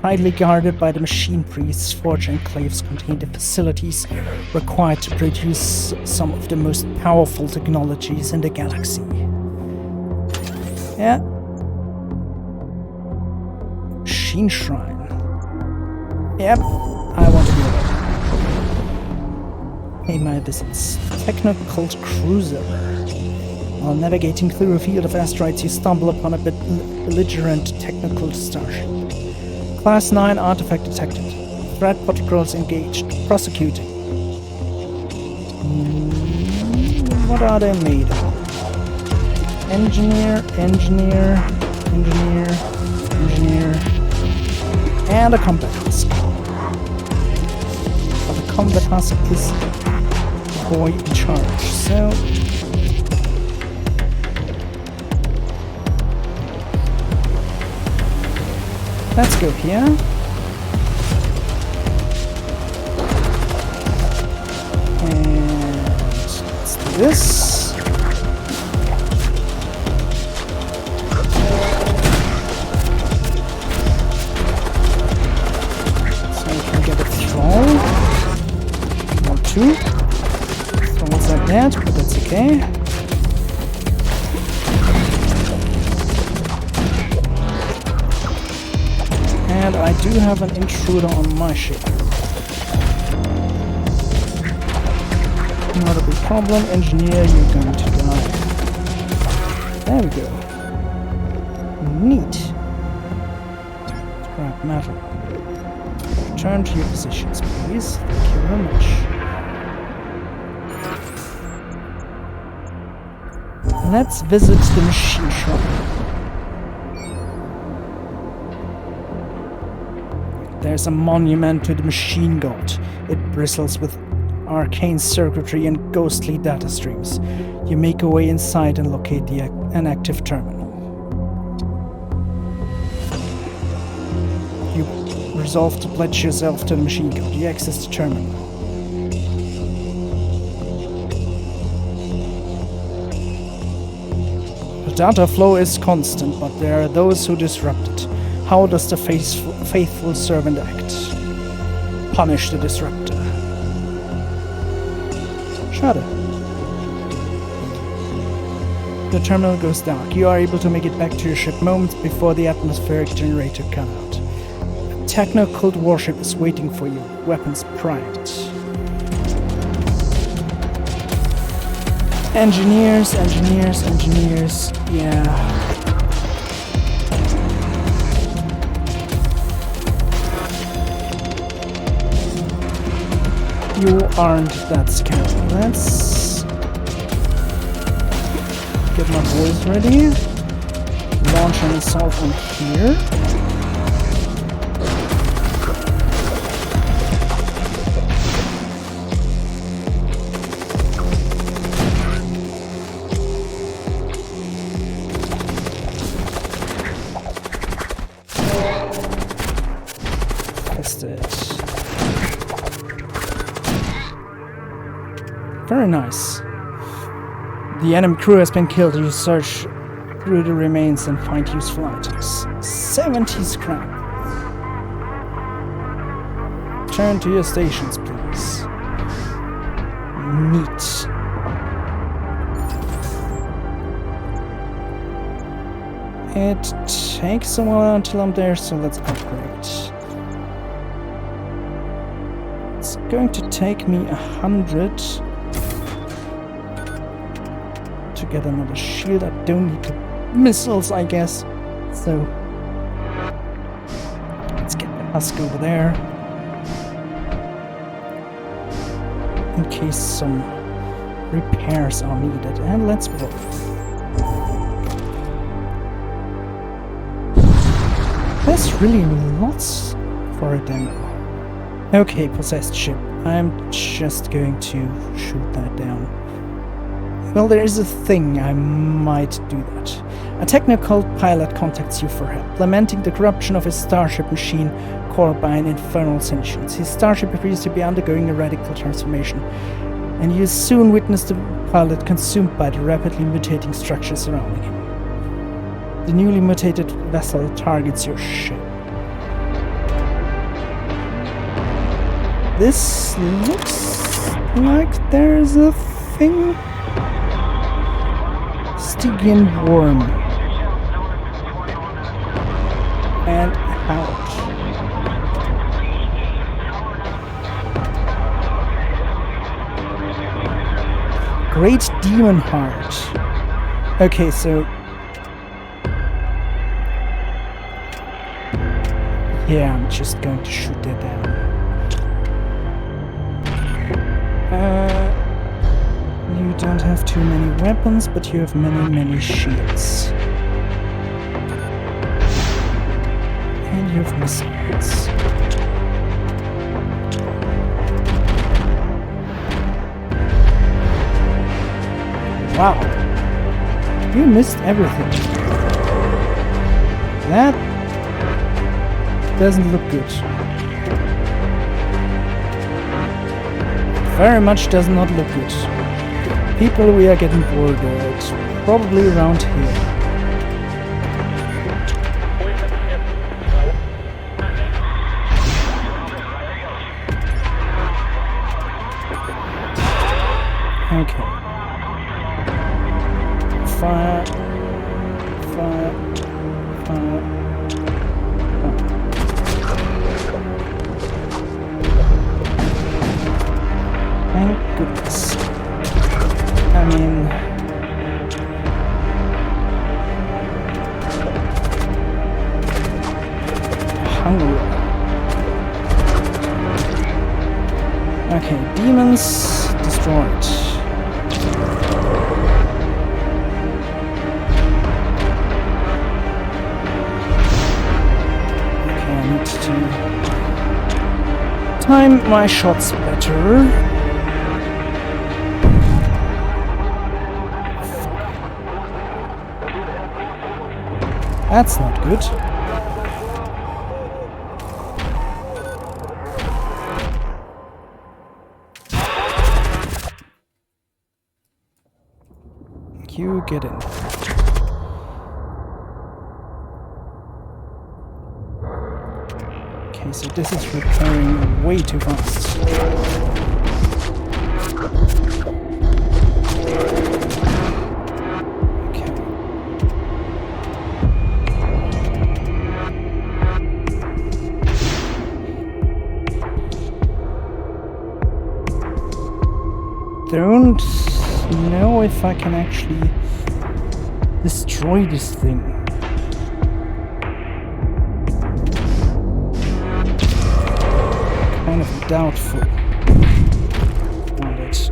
Tightly guarded by the machine priests, Forge Enclaves contain the facilities required to produce some of the most powerful technologies in the galaxy. Yeah. Machine Shrine. Yep, I want to go there. Pay my visits. Techno-cult cruiser. While navigating through a field of asteroids, you stumble upon a belligerent techno-cult starship. Class 9 artifact detected. Threat protocols engaged. Prosecuting. What are they made of? Engineer, and a combat husk. But the combat husk is the boy in charge, so... let's go here. And let's do this. So we can get a thrall. Or two. Thralls like that, but that's okay. And I do have an intruder on my ship. Not a big problem. Engineer, you're going to die. There we go. Neat. Scrap metal. Return to your positions, please. Thank you very much. Let's visit the machine shop. There's a monument to the machine god. It bristles with arcane circuitry and ghostly data streams. You make your way inside and locate an active terminal. You resolve to pledge yourself to the machine god. You access the terminal. The data flow is constant, but there are those who disrupt it. How does the faithful servant act? Punish the disruptor. Shudder. The terminal goes dark. You are able to make it back to your ship moments before the atmospheric generator cut out. A techno-cult warship is waiting for you. Weapons primed. Engineers. Yeah. You aren't that scary. Let's get my boys ready. Launch an assault from here. Test it. Very nice. The enemy crew has been killed. You search through the remains and find useful items. 70 scrap. Turn to your stations, please. Neat. It takes a while until I'm there, so let's upgrade. It's going to take me 100 to get another shield. I don't need the missiles, I guess. So let's get the husk over there in case some repairs are needed. And let's roll. There's really lots for a demo. Okay, possessed ship. I'm just going to shoot that down. Well, there is a thing, I might do that. A technical pilot contacts you for help, lamenting the corruption of his starship machine core by an infernal sentience. His starship appears to be undergoing a radical transformation, and you soon witness the pilot consumed by the rapidly mutating structure surrounding him. The newly mutated vessel targets your ship. This looks like there's a thing. Stygian worm. And ouch. Great demon heart. Okay, so yeah, I'm just going to shoot that down. You don't have too many weapons, but you have many shields. And you have missiles. Wow. You missed everything. That doesn't look good. Very much does not look good. People, we are getting bored at probably around here. Okay. Fire. Fire. Fire. Thank goodness. I mean, hungry. Okay, demons destroyed. Okay, I need to time my shots better. That's not good. You get in. Okay, so this is repairing way too fast. Don't know if I can actually destroy this thing. Kind of doubtful on it.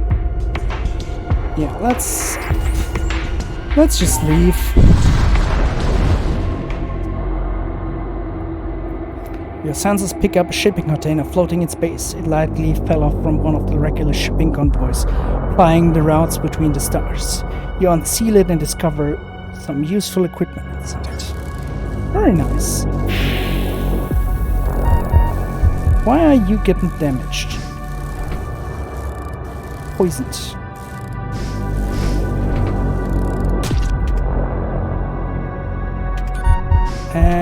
Yeah, let's just leave. Your sensors pick up a shipping container floating in space. It likely fell off from one of the regular shipping convoys, plying the routes between the stars. You unseal it and discover some useful equipment inside. Very nice. Why are you getting damaged? Poisoned. Okay.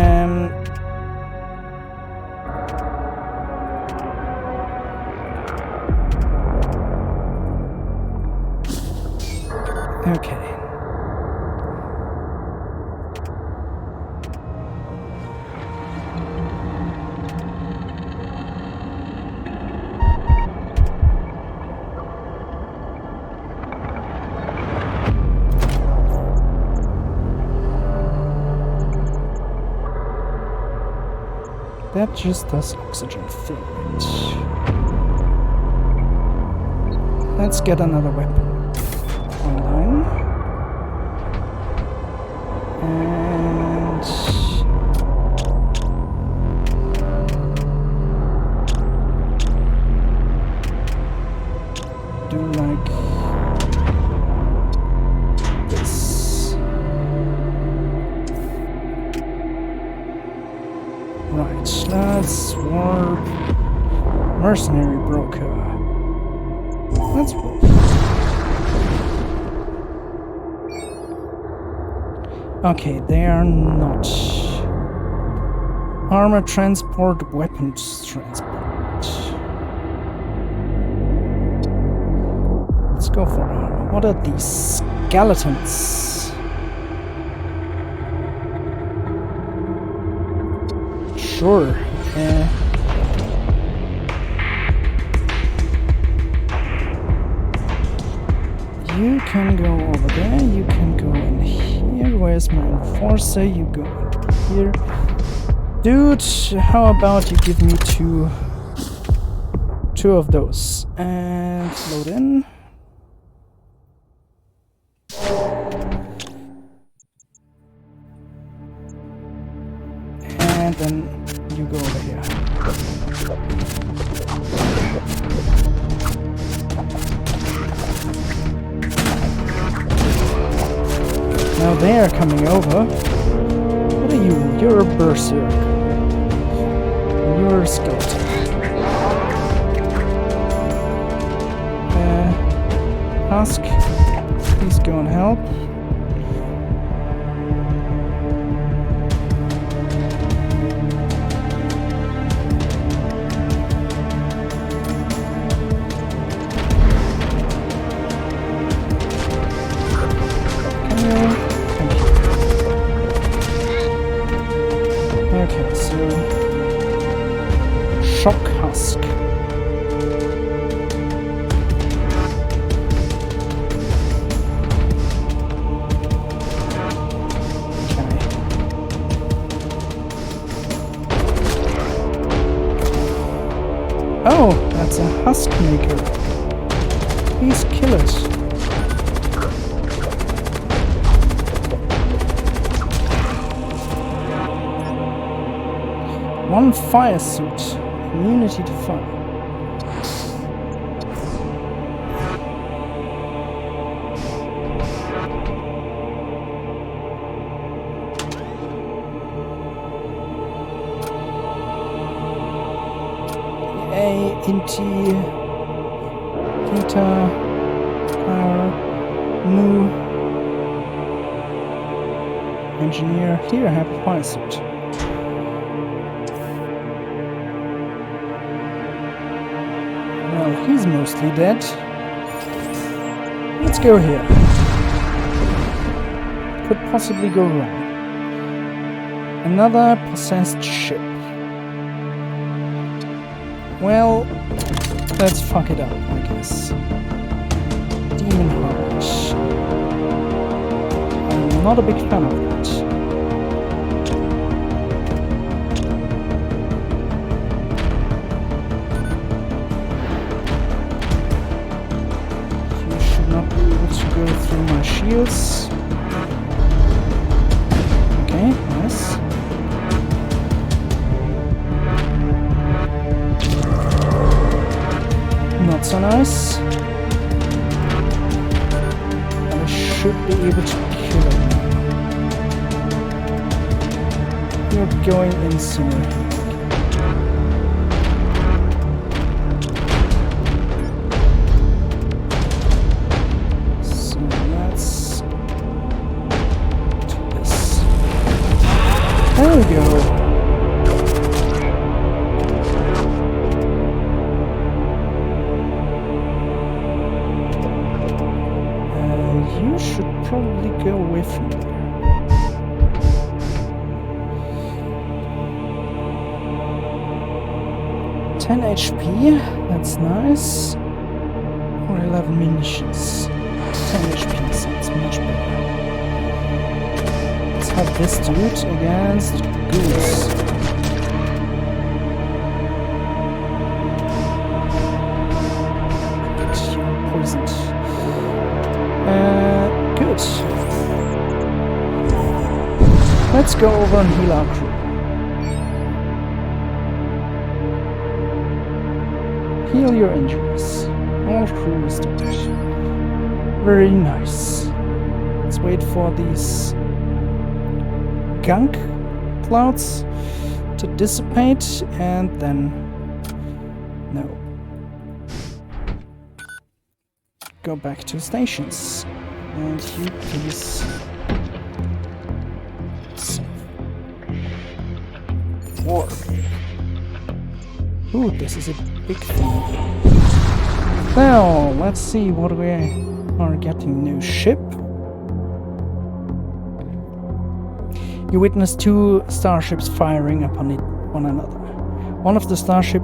That just does oxygen fill it. Let's get another weapon online. And do like this. Right, let's warp mercenary broker. Let's warp. Okay, they are not. Armor transport, weapons transport. Let's go for armor. What are these skeletons? Sure. You can go over there, you can go in here. Where's my enforcer? You go in here. Dude, how about you give me two of those? And load in. And then you go over here. Now they are coming over. What are you? You're a berserk. You're a skeleton. Husk, please go and help. Okay, so shock husk. Okay. Oh, that's a husk maker. Please kill it. One fire suit. Immunity to fire. Inti, Theta, Power, Mu, Engineer. Here I have a fire suit. Well, he's mostly dead. Let's go here. Could possibly go wrong. Another possessed ship. Well, let's fuck it up, I guess. Demon Heart. I'm not a big fan of that. You should not be able to go through my shields. Okay, nice. Not so nice. I should be able to kill him. You're going in sooner. So let's do this. Oh, you should probably go away from there. $10 HP, that's nice. Or 11 munitions. 10 HP sounds much better. Let's have this dude against Goose. Good, you're poisoned. Good. Let's go over and heal our crew. Heal your injuries. All crew is dead. Very nice. Let's wait for these gunk clouds to dissipate and then no. Go back to stations. And you please save. Warp. Ooh, this is a big thing. Well, let's see what we are getting. New ship. You witness two starships firing upon one another. One of the starship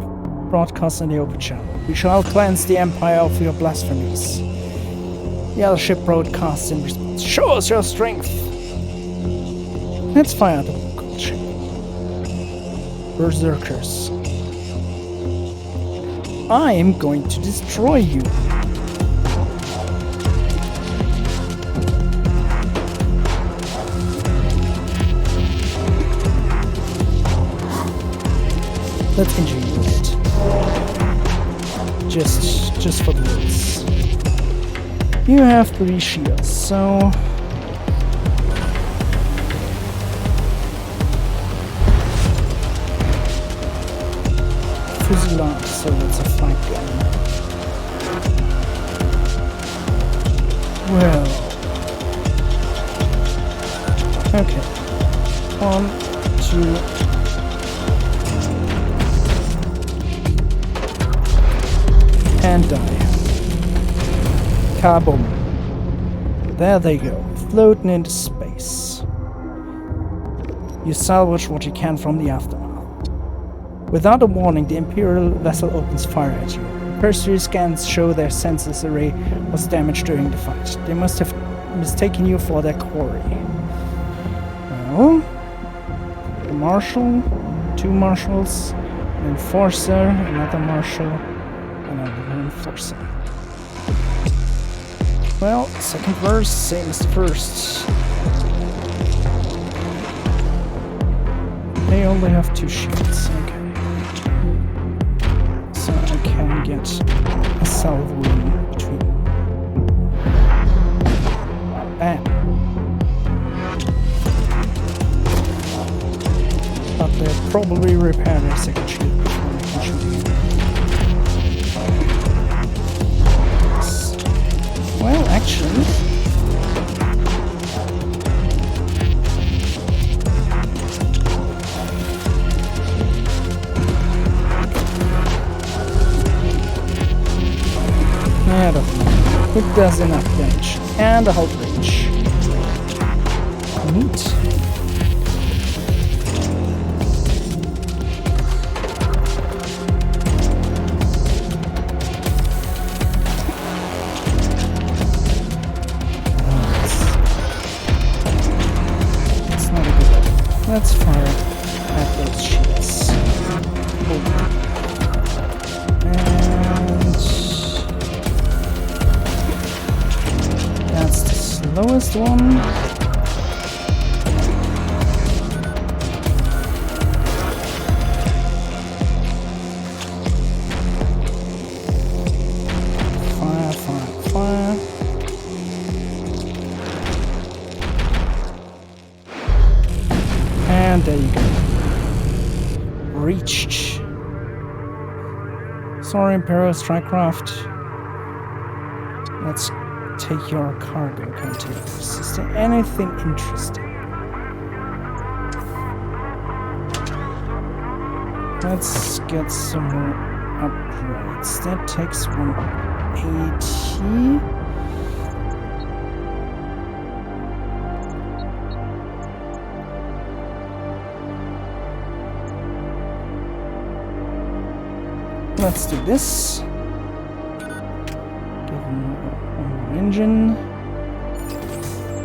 broadcasts in the open channel. We shall cleanse the empire of your blasphemies. The other ship broadcasts in response. Show us your strength! Let's fire the local ship. Berserkers. I am going to destroy you. Let's engineer it. Just for the rules. You have 3 shields, so fuselage, so it's a fight gun. Well, okay. 1, 2, and die. Kaboom. There they go, floating into space. You salvage what you can from the aftermath. Without a warning, the Imperial vessel opens fire at you. Cursory scans show their sensors array was damaged during the fight. They must have mistaken you for their quarry. Well, a marshal, 2 marshals, an enforcer, another marshal, another enforcer. Well, second verse, same as the first. They only have 2 shields, okay. So I can get a salvo in between. Bam. But they'll probably repair their second shield before they can shoot again. Well, actually, I don't know. It does enough damage and a halt range. Neat. Let's fire at those shields. Boom. And that's the slowest one. Fire, fire, fire. And there you go. Reached. Sorry, Imperial Strikecraft. Let's take your cargo containers. Is there anything interesting? Let's get some more upgrades. That takes 180. let's do this. Give him one more engine.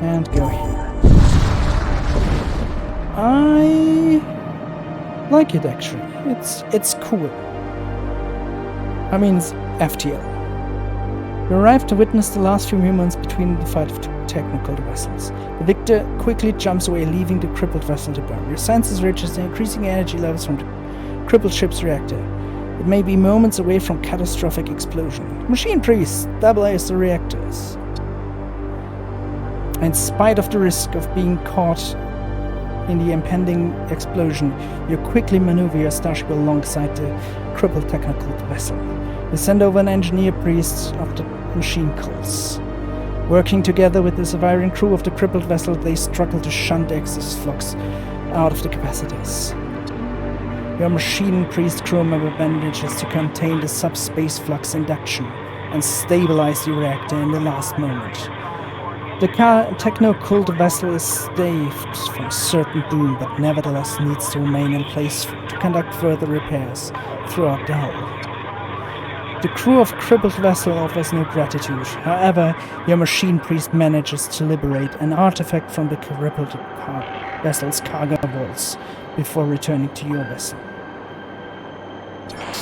And go here. I like it actually. It's cool. I mean, it's FTL. You arrive to witness the last few moments between the fight of two technical vessels. The victor quickly jumps away, leaving the crippled vessel to burn. Your senses register increasing energy levels from the crippled ship's reactor. It may be moments away from catastrophic explosion. Machine priests, stabilize the reactors. In spite of the risk of being caught in the impending explosion, you quickly maneuver your starship alongside the crippled technical vessel. You send over an engineer priest of the machine cults. Working together with the surviving crew of the crippled vessel, they struggle to shunt excess flux out of the capacitors. Your machine priest crew member manages to contain the subspace flux induction and stabilize the reactor in the last moment. The techno-cult vessel is saved from certain doom, but nevertheless needs to remain in place to conduct further repairs throughout the hull. The crew of crippled vessel offers no gratitude. However, your machine priest manages to liberate an artifact from the crippled vessel's cargo vaults before returning to your vessel.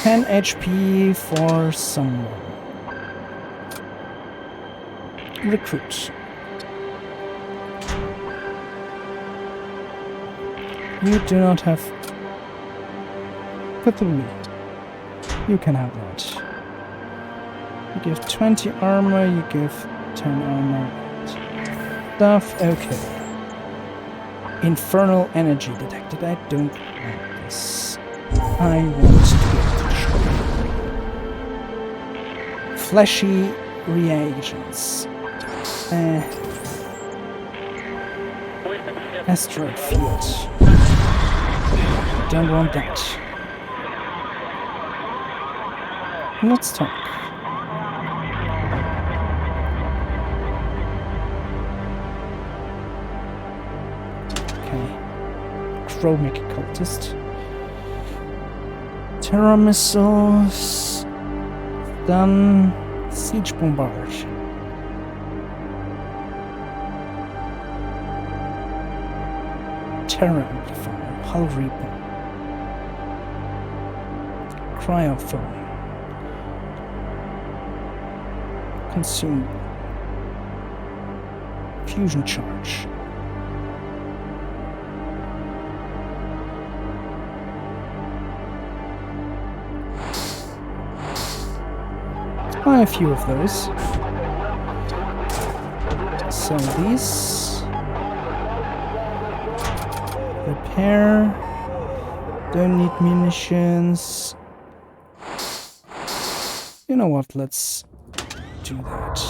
10 HP for someone. Recruit. You do not have Cthulhu. You can have that. You give 20 armor, you give 10 armor. Stuff, okay. Infernal energy detected. I don't want this. I want to get fleshy reagents. Asteroid field. Don't want that. Let's talk. Okay. Chromic cultist. Terra missiles. Done. Siege bombard. Terra amplifier. Hull reaper. Cryophone. Consume. Fusion charge. Buy a few of those. Sell these. Repair. Don't need munitions. You know what? Let's do that.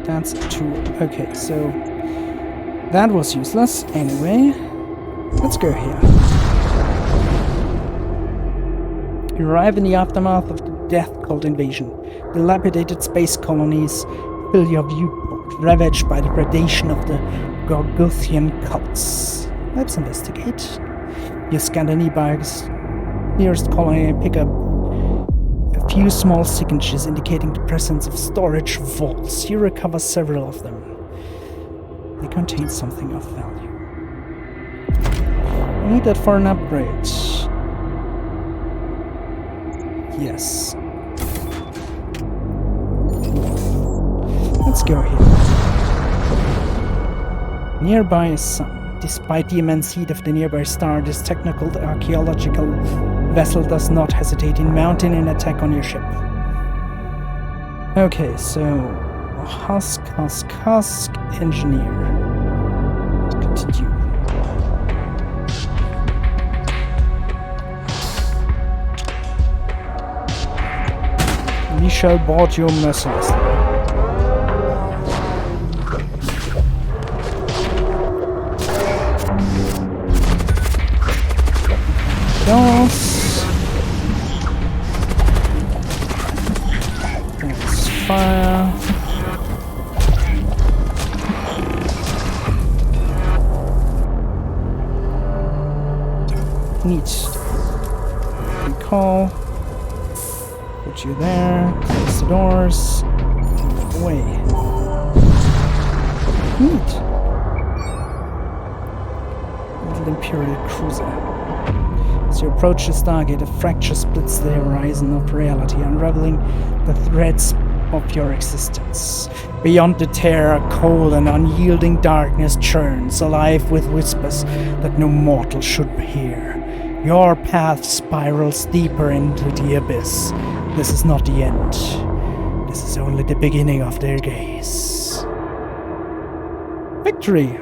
That's 2. Okay, so that was useless. Anyway, let's go here. You arrive in the aftermath of the Death Cult invasion. Dilapidated space colonies fill your viewport, ravaged by the predation of the Gorgothian cults. Let's investigate. You scan the nearest colony and pick up a few small signatures indicating the presence of storage vaults. You recover several of them. They contain something of value. I need that for an upgrade. Yes. Let's go here. Nearby is sun. Despite the immense heat of the nearby star, this technical archaeological vessel does not hesitate in mounting an attack on your ship. Okay, so husk, engineer. Continue. We shall board you mercilessly. That's fire. Neat. Recall. Put you there. Close the doors. Away. Neat. Little Imperial cruiser. As you approach the Stargate, a fracture splits the horizon of reality, unraveling the threads of your existence. Beyond the terror, cold and unyielding darkness churns, alive with whispers that no mortal should hear. Your path spirals deeper into the abyss. This is not the end. This is only the beginning of their gaze. Victory!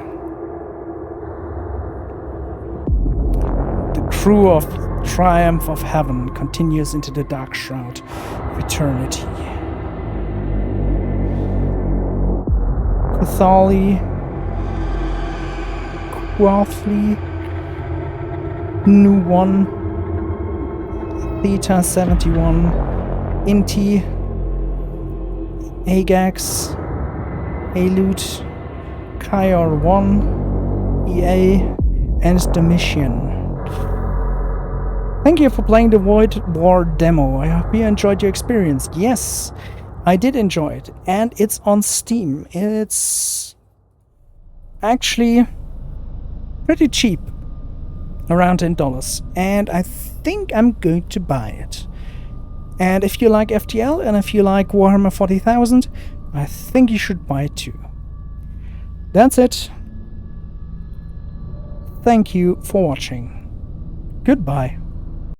The crew of Triumph of Heaven continues into the dark shroud of eternity. Kuthali, Quathli, Nu 1, Theta 71, Inti, Agax, Alut, Kaior 1, EA, and Domitian. Thank you for playing the Void War demo. I hope you enjoyed your experience. Yes, I did enjoy it, and it's on Steam. It's actually pretty cheap, around $10, and I think I'm going to buy it. And if you like FTL and if you like Warhammer 40,000, I think you should buy it too. That's it. Thank you for watching. Goodbye.